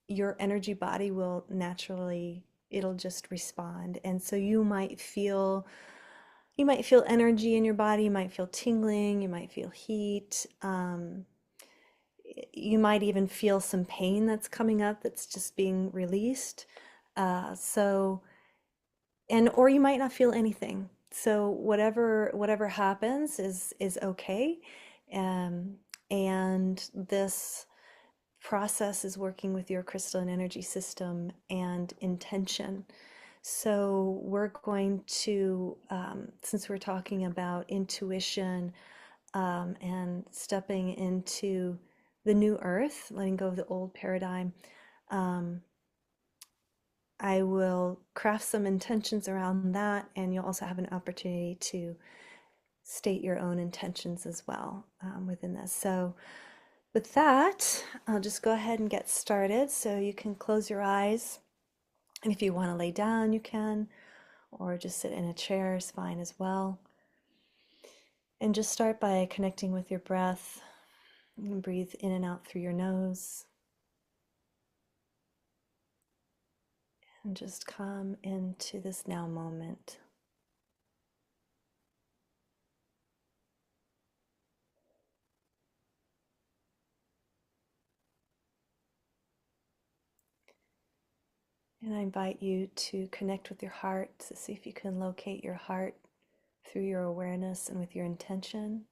your energy body will naturally, it'll just respond. And so you might feel energy in your body, you might feel tingling, you might feel heat. You might even feel some pain that's coming up that's just being released. So, and or you might not feel anything. So whatever happens is okay. Um, and this process is working with your crystalline energy system and intention. So we're going to, since we're talking about intuition, and stepping into the new earth, letting go of the old paradigm, um, I will craft some intentions around that, and you'll also have an opportunity to state your own intentions as well within this. So, with that, I'll just go ahead and get started. So, you can close your eyes, and if you want to lay down, you can, or just sit in a chair is fine as well. And just start by connecting with your breath. You can breathe in and out through your nose. And just come into this now moment. And I invite you to connect with your heart, to see if you can locate your heart through your awareness and with your intention.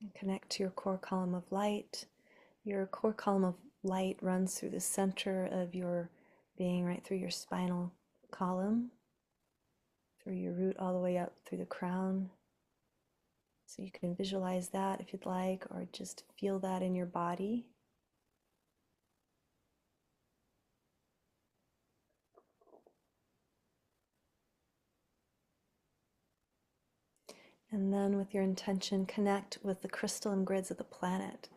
And connect to your core column of light. Your core column of light runs through the center of your being, right through your spinal column, through your root all the way up through the crown. So you can visualize that if you'd like, or just feel that in your body. And then with your intention, connect with the crystalline grids of the planet.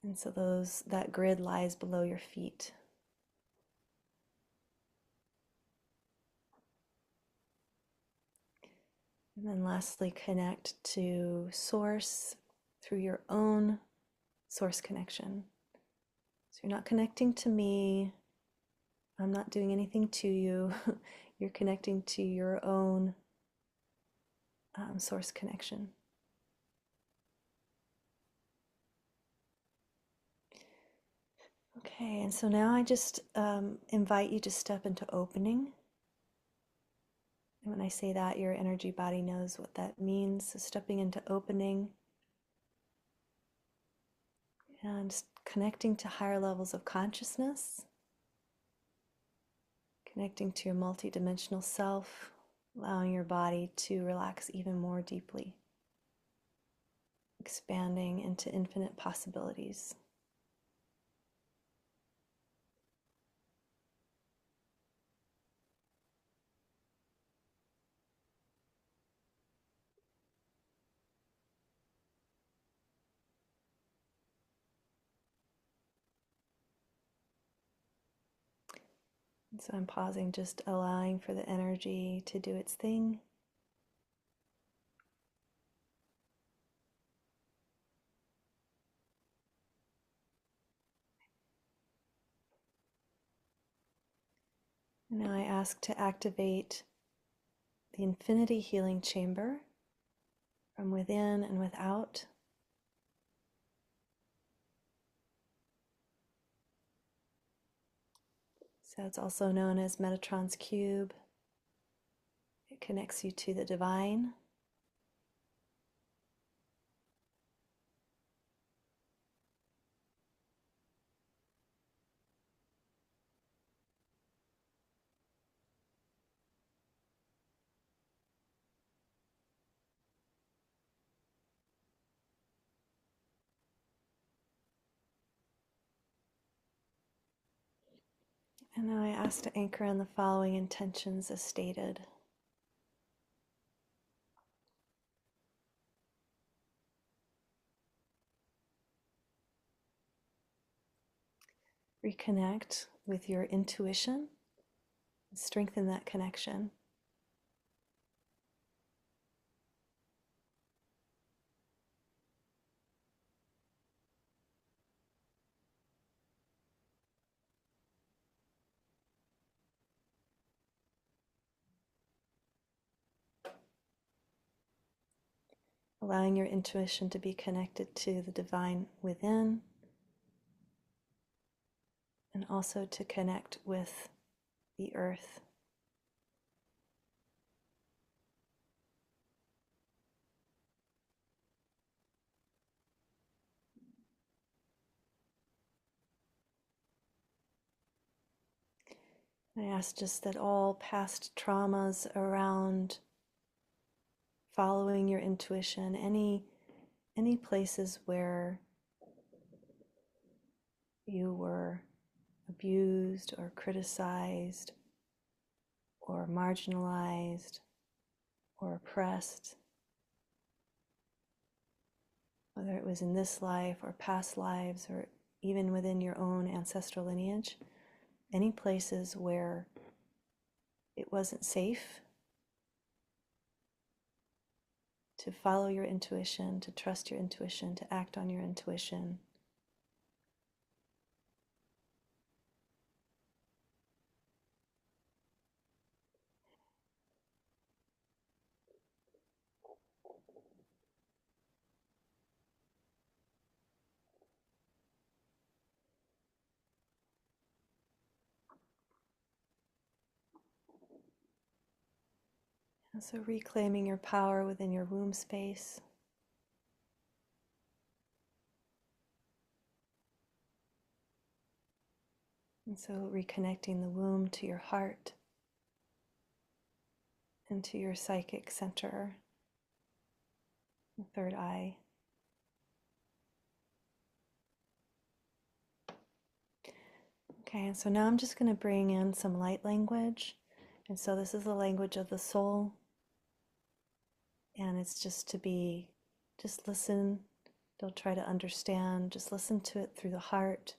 And so that grid lies below your feet. And then lastly, connect to source through your own source connection. So you're not connecting to me. I'm not doing anything to you. You're connecting to your own source connection. Okay, and so now I just invite you to step into opening. And when I say that, your energy body knows what that means. So stepping into opening and connecting to higher levels of consciousness, connecting to your multidimensional self, allowing your body to relax even more deeply, expanding into infinite possibilities. And so I'm pausing, just allowing for the energy to do its thing. Now I ask to activate the infinity healing chamber from within and without. So it's also known as Metatron's cube. It connects you to the divine. And now I ask to anchor in the following intentions as stated. Reconnect with your intuition, strengthen that connection. Allowing your intuition to be connected to the divine within, and also to connect with the earth. I ask just that all past traumas around following your intuition, any places where you were abused or criticized or marginalized or oppressed, whether it was in this life or past lives or even within your own ancestral lineage, any places where it wasn't safe to follow your intuition, to trust your intuition, to act on your intuition. And so reclaiming your power within your womb space. And so reconnecting the womb to your heart and to your psychic center, the third eye. Okay, and so now I'm just going to bring in some light language. And so this is the language of the soul. And it's just just listen. Don't try to understand. Just listen to it through the heart.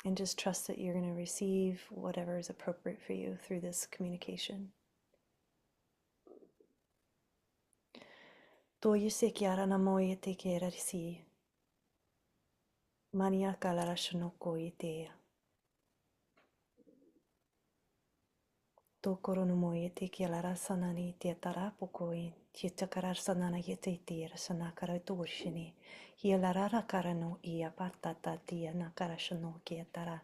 And just trust that you're going to receive whatever is appropriate for you through this communication. Toye se chiara na moye te chiara si. Mania kalara shanoko itea. Tokoro no moye te chiara sanani te tarapokoi. Te takarar sanana yete tira sanakara torshini. Hielarara karano ia patata tia nakara shano kietara.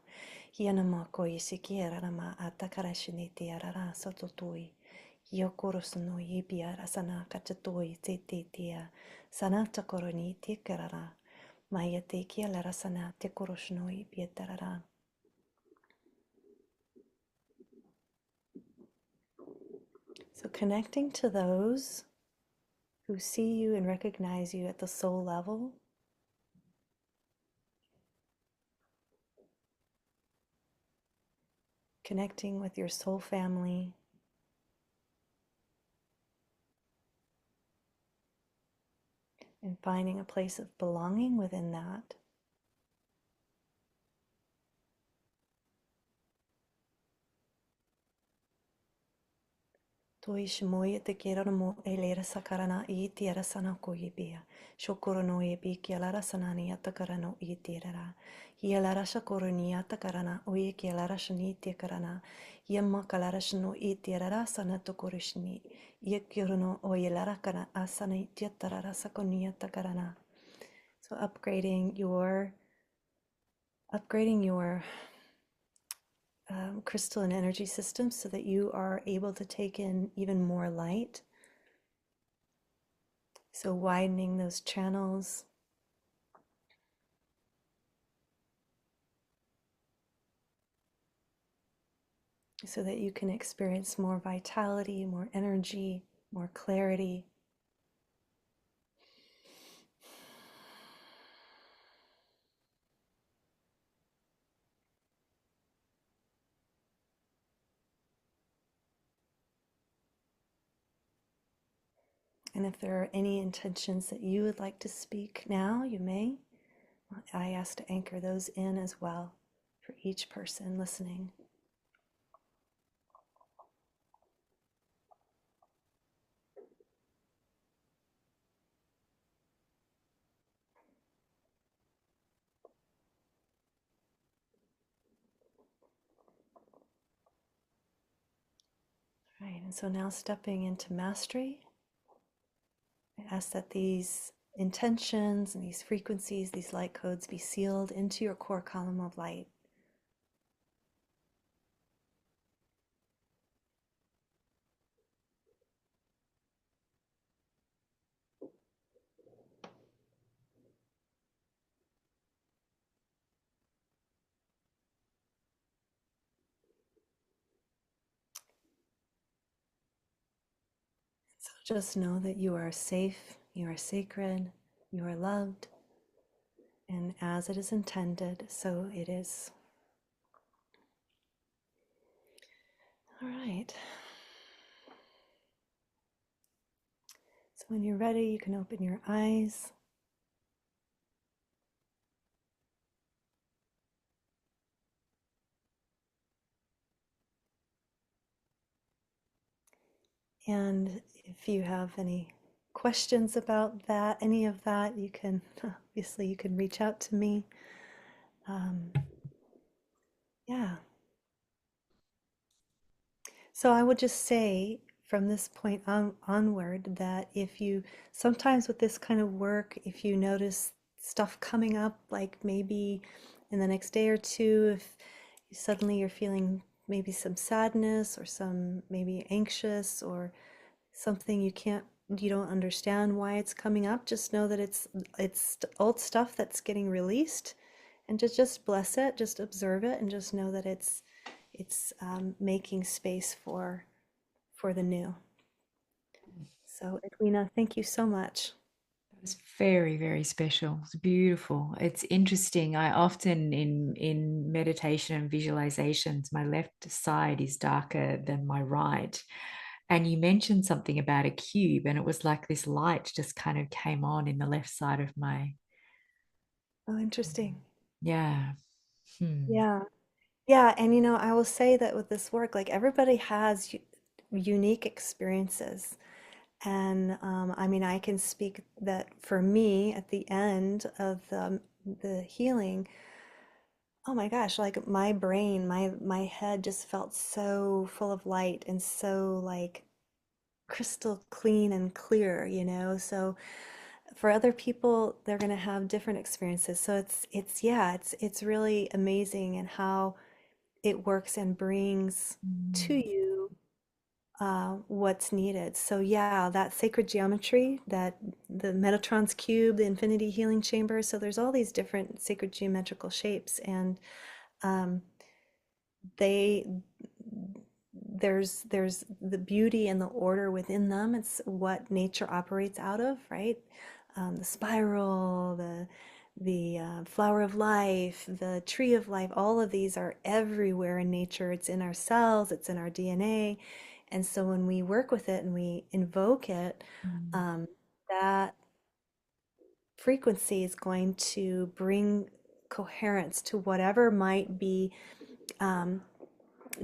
Hianamako isikiera nama atakarashini tiarara sototui. Yokorosno yibiara sana kachatoi te tia. Sanata koroni tikarara. Maya te kielara sana te koroshnoi bietarara. So connecting to those who see you and recognize you at the soul level. Connecting with your soul family. And finding a place of belonging within that. Toi shimoya te kera mo elera sakarana I tiara sana koibia. Shokoro no ebi ki alara sanani atakarano I tirara. Hi alara shakoroni atakarana oye ki alara shani tikarana. Yamma kalara shano I tirara sana tokorishni. Yekyorno oye lara kana asana tiatarara sakoni atakarana. So upgrading your crystal and energy systems so that you are able to take in even more light. So widening those channels. So that you can experience more vitality, more energy, more clarity. And if there are any intentions that you would like to speak now, you may. I ask to anchor those in as well for each person listening. Right, and so now stepping into mastery, I ask that these intentions and these frequencies, these light codes be sealed into your core column of light. So just know that you are safe, you are sacred, you are loved, and as it is intended, so it is. All right. So when you're ready, you can open your eyes. And if you have any questions about that, any of that, you can obviously you can reach out to me. Um, yeah. So I would just say from this point onward that if you sometimes with this kind of work, if you notice stuff coming up, like maybe in the next day or two, if suddenly you're feeling maybe some sadness or some maybe anxious or something you don't understand why it's coming up, just know that it's old stuff that's getting released, and just bless it, just observe it, and just know that it's making space for the new. So Edwina, thank you so much. It was very, very special. It's beautiful. It's interesting. I often in meditation and visualizations, my left side is darker than my right. And you mentioned something about a cube, and it was like this light just kind of came on in the left side of my, Oh, interesting. yeah. Hmm. Yeah. Yeah, and I will say that with this work, like everybody has unique experiences. And I mean, I can speak that for me at the end of the healing, oh my gosh, like my brain, my head just felt so full of light and so like crystal clean and clear, So for other people, they're going to have different experiences. So it's yeah, it's really amazing and how it works and brings to Mm. you what's needed. So yeah, that sacred geometry, that the Metatron's cube, the infinity healing chamber. So there's all these different sacred geometrical shapes, and um, they there's the beauty and the order within them. It's what nature operates out of, right? The spiral, the flower of life, the tree of life, all of these are everywhere in nature. It's in our cells, it's in our DNA. And so when we work with it and we invoke it, Mm. um, that frequency is going to bring coherence to whatever might be um,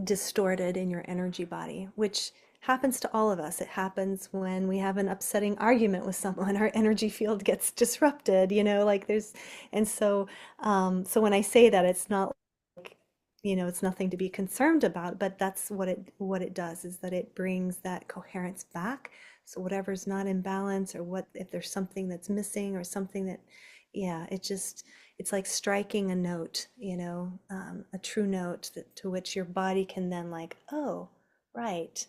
distorted in your energy body, which happens to all of us. It happens when we have an upsetting argument with someone, our energy field gets disrupted, like and so when I say that, it's not like, it's nothing to be concerned about, but that's what it does, is that it brings that coherence back. So whatever's not in balance, or what if there's something that's missing or something that, yeah, it's like striking a note, a true note to which your body can then like, oh, right,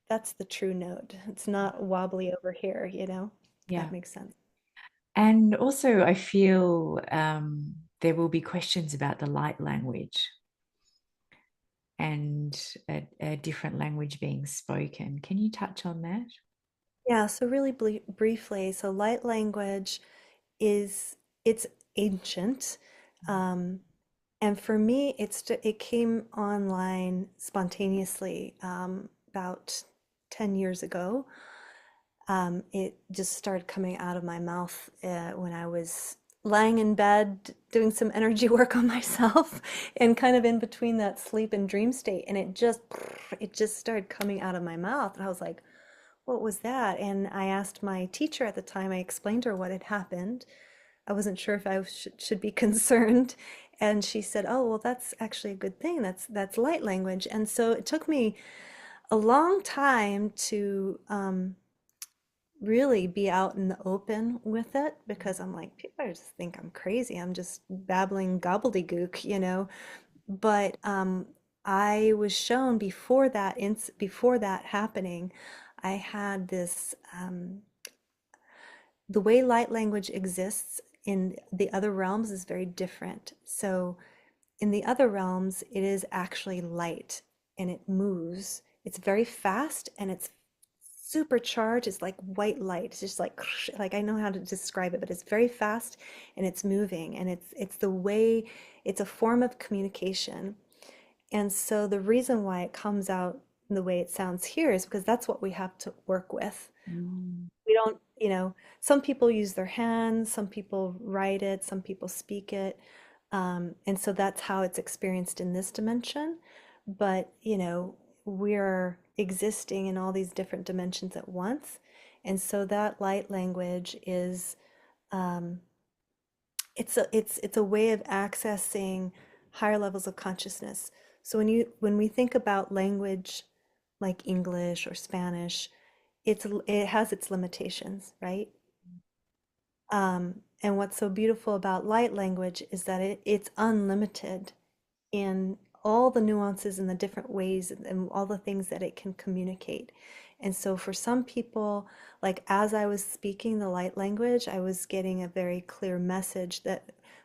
that's the true note. It's not wobbly over here, if Yeah. that makes sense. And also, I feel there will be questions about the light language and a different language being spoken. Can you touch on that? Yeah, so really briefly, so light language it's ancient. Um, and for me, it came online spontaneously about 10 years ago. it just started coming out of my mouth when I was lying in bed doing some energy work on myself and kind of in between that sleep and dream state. And it just started coming out of my mouth. And I was like, what was that? And I asked my teacher at the time, I explained to her what had happened. I wasn't sure if I should be concerned. And she said, "Oh, well, that's actually a good thing. That's light language." And so it took me a long time to really be out in the open with it because I'm like, people just think I'm crazy. I'm just babbling gobbledygook. But I was shown before that happening, I had this the way light language exists in the other realms is very different. So in the other realms, it is actually light and it moves. It's very fast and it's supercharged. It's like white light. It's just like I know how to describe it, but it's very fast and it's moving and it's the way it's a form of communication. And so the reason why it comes out the way it sounds here is because that's what we have to work with. Mm. We don't, some people use their hands, some people write it, some people speak it. And so that's how it's experienced in this dimension. But, we're existing in all these different dimensions at once. And so that light language is, um, it's a way of accessing higher levels of consciousness. So when we think about language like English or Spanish, it has its limitations, right? And what's so beautiful about light language is that it's unlimited in all the nuances and the different ways and all the things that it can communicate. And so for some people, like as I was speaking the light language, I was getting a very clear message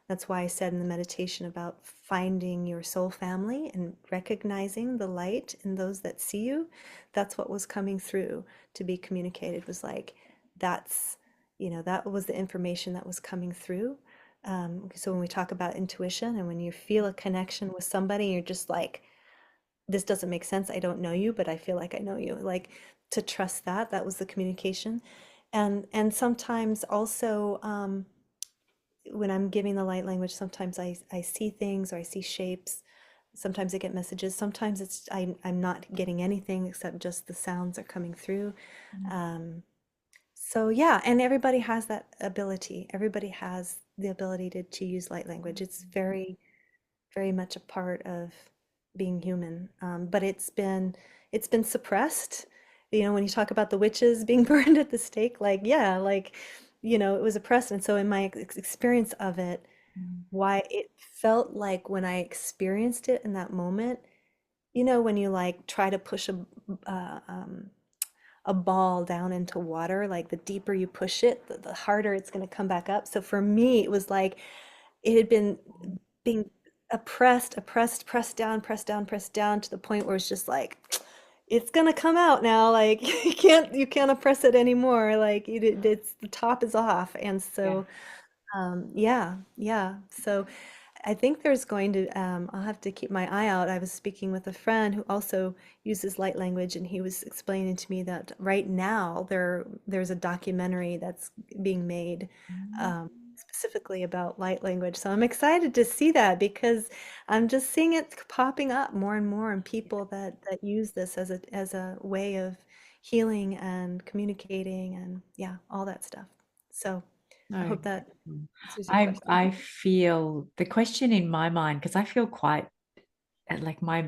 that's why I said in the meditation about finding your soul family and recognizing the light in those that see you. That's what was coming through to be communicated was like, that's, that was the information that was coming through. So when we talk about intuition and when you feel a connection with somebody, you're just like, this doesn't make sense. I don't know you, but I feel like I know you. Like to trust that was the communication. And sometimes also when I'm giving the light language, sometimes I see things or I see shapes. Sometimes I get messages. Sometimes I'm not getting anything except just the sounds are coming through. Um, so yeah, and everybody has that ability. Everybody has the ability to use light language. It's very, very much a part of being human. But it's been suppressed. When you talk about the witches being burned at the stake, like yeah, like it was oppressed. And so in my experience of it, Mm. why it felt like when I experienced it in that moment, when you like try to push uh, um, a ball down into water, like the deeper you push it, the harder it's going to come back up. So for me, it was like it had been being oppressed, pressed down, pressed down, pressed down to the point where it's just like it's gonna come out now. Like you can't oppress it anymore. Like it's the top is off. And Yeah. so yeah, yeah. So I think there's going to, I'll have to keep my eye out. I was speaking with a friend who also uses light language, and he was explaining to me that right now there's a documentary that's being made Mm. specifically about light language. So I'm excited to see that because I'm just seeing it popping up more and more in people that use this as a way of healing and communicating and yeah, all that stuff. So I No. hope that answers your I question. feel the question in my mind, because I feel quite like my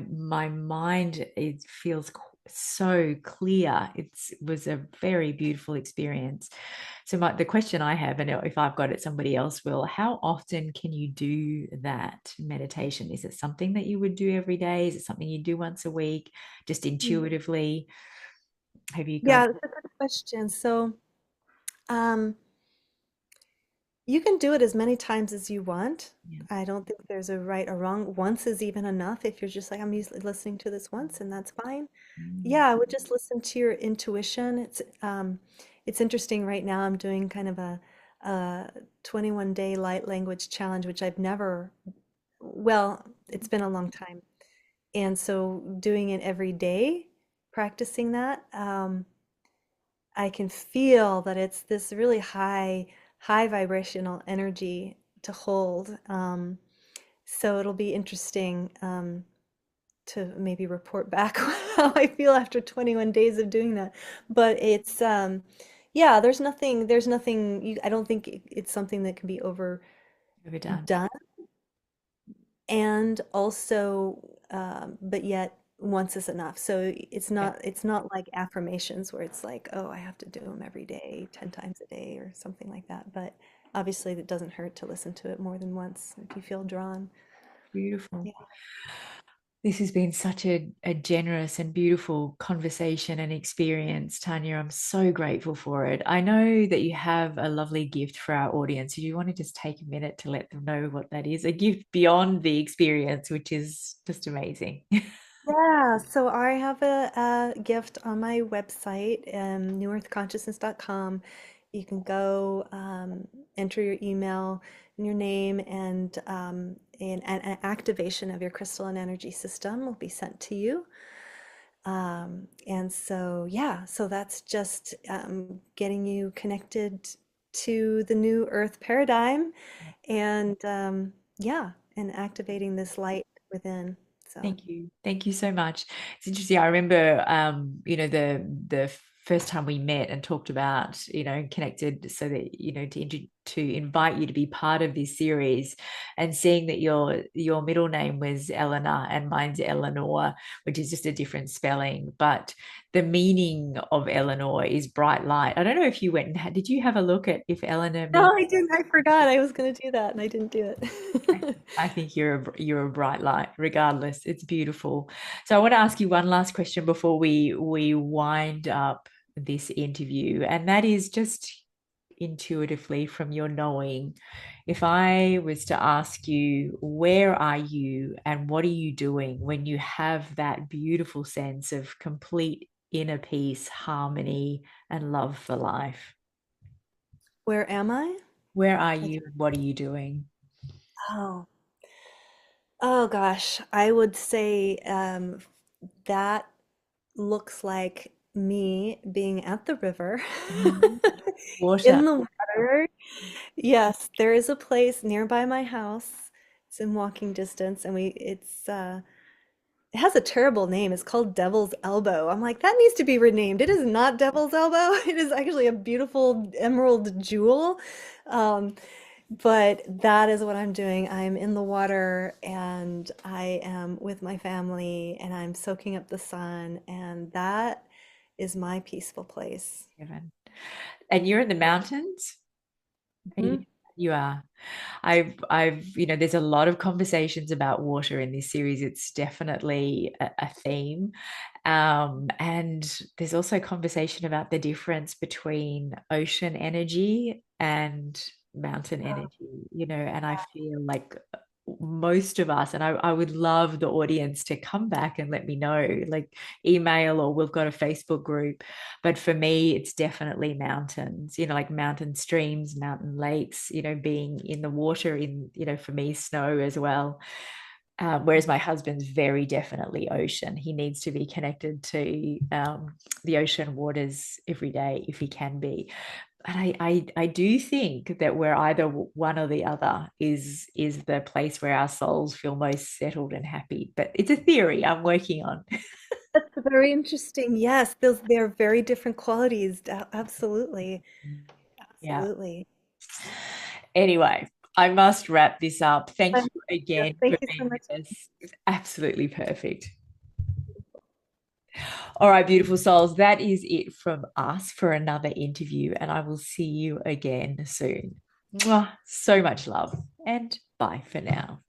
mind, it feels so clear. It was a very beautiful experience. So the question I have, and if I've got it, somebody else will, how often can you do that meditation? Is it something that you would do every day? Is it something you do once a week, just intuitively? Have you got? Yeah, that's a good question. So, um, you can do it as many times as you want. Yeah. I don't think there's a right or wrong. Once is even enough if you're just like, I'm usually listening to this once, and that's fine. Mm. Yeah, I would just listen to your intuition. It's interesting right now. I'm doing kind of a 21-day light language challenge, which I've never, well, it's been a long time. And so doing it every day, practicing that. I can feel that it's this really high vibrational energy to hold. So it'll be interesting to maybe report back how I feel after 21 days of doing that. But it's yeah, there's nothing I don't think it's something that can be overdone. Overdone. And also but yet once is enough. So Yeah. it's not like affirmations where it's like, oh, I have to do them every day, 10 times a day or something like that. But obviously it doesn't hurt to listen to it more than once if you feel drawn. Beautiful. Yeah. This has been such a generous and beautiful conversation and experience, Tanya. I'm so grateful for it. I know that you have a lovely gift for our audience. Do you want to just take a minute to let them know what that is? A gift beyond the experience, which is just amazing. Yeah, so I have a gift on my website, newearthconsciousness.com. You can go enter your email and your name, and an activation of your crystal and energy system will be sent to you. And so, yeah, so that's just getting you connected to the new Earth paradigm, and yeah, and activating this light within. So. Thank you. Thank you so much. It's interesting. I remember, the first time we met and talked about, connected so that, to invite you to be part of this series, and seeing that your middle name was Eleanor and mine's Eleanor, which is just a different spelling. But the meaning of Eleanor is bright light. I don't know if you went and did you have a look at if Eleanor No, means I didn't. I forgot I was going to do that and I didn't do I it. I think you're a bright light, regardless. It's beautiful. So I want to ask you one last question before we wind up this interview, and that is just intuitively from your knowing. If I was to ask you, where are you and what are you doing when you have that beautiful sense of complete inner peace, harmony, and love for life? Where am I? Where are Like, you and what are you doing? oh, oh gosh, I would say that looks like me being at the river Mhm. in Water. the water. Yes, there is a place nearby my house. It's in walking distance, and it has a terrible name. It's called Devil's Elbow. I'm like, that needs to be renamed. It is not Devil's Elbow. It is actually a beautiful emerald jewel. Um, but that is what I'm doing. I'm in the water and I am with my family and I'm soaking up the sun, and that is my peaceful place. Heaven. And you're in the mountains? Are you, Mhm. you are. There's a lot of conversations about water in this series. It's definitely a theme. And there's also conversation about the difference between ocean energy and mountain energy, and I feel like most of us, and I would love the audience to come back and let me know, like email, or we've got a Facebook group. But for me, it's definitely mountains, like mountain streams, mountain lakes, being in the water, for me, snow as well. Whereas my husband's very definitely ocean. He needs to be connected to the ocean waters every day if he can be. But I do think that we're either one or the other is the place where our souls feel most settled and happy. But it's a theory I'm working on. That's very interesting. Yes, they're very different qualities. Absolutely. Yeah. Absolutely. Anyway, I must wrap this up. Thank Um, you yeah, again thank for you so being much. with us. It was absolutely perfect. All right, beautiful souls, that is it from us for another interview, and I will see you again soon. Mwah. So much love, and bye for now.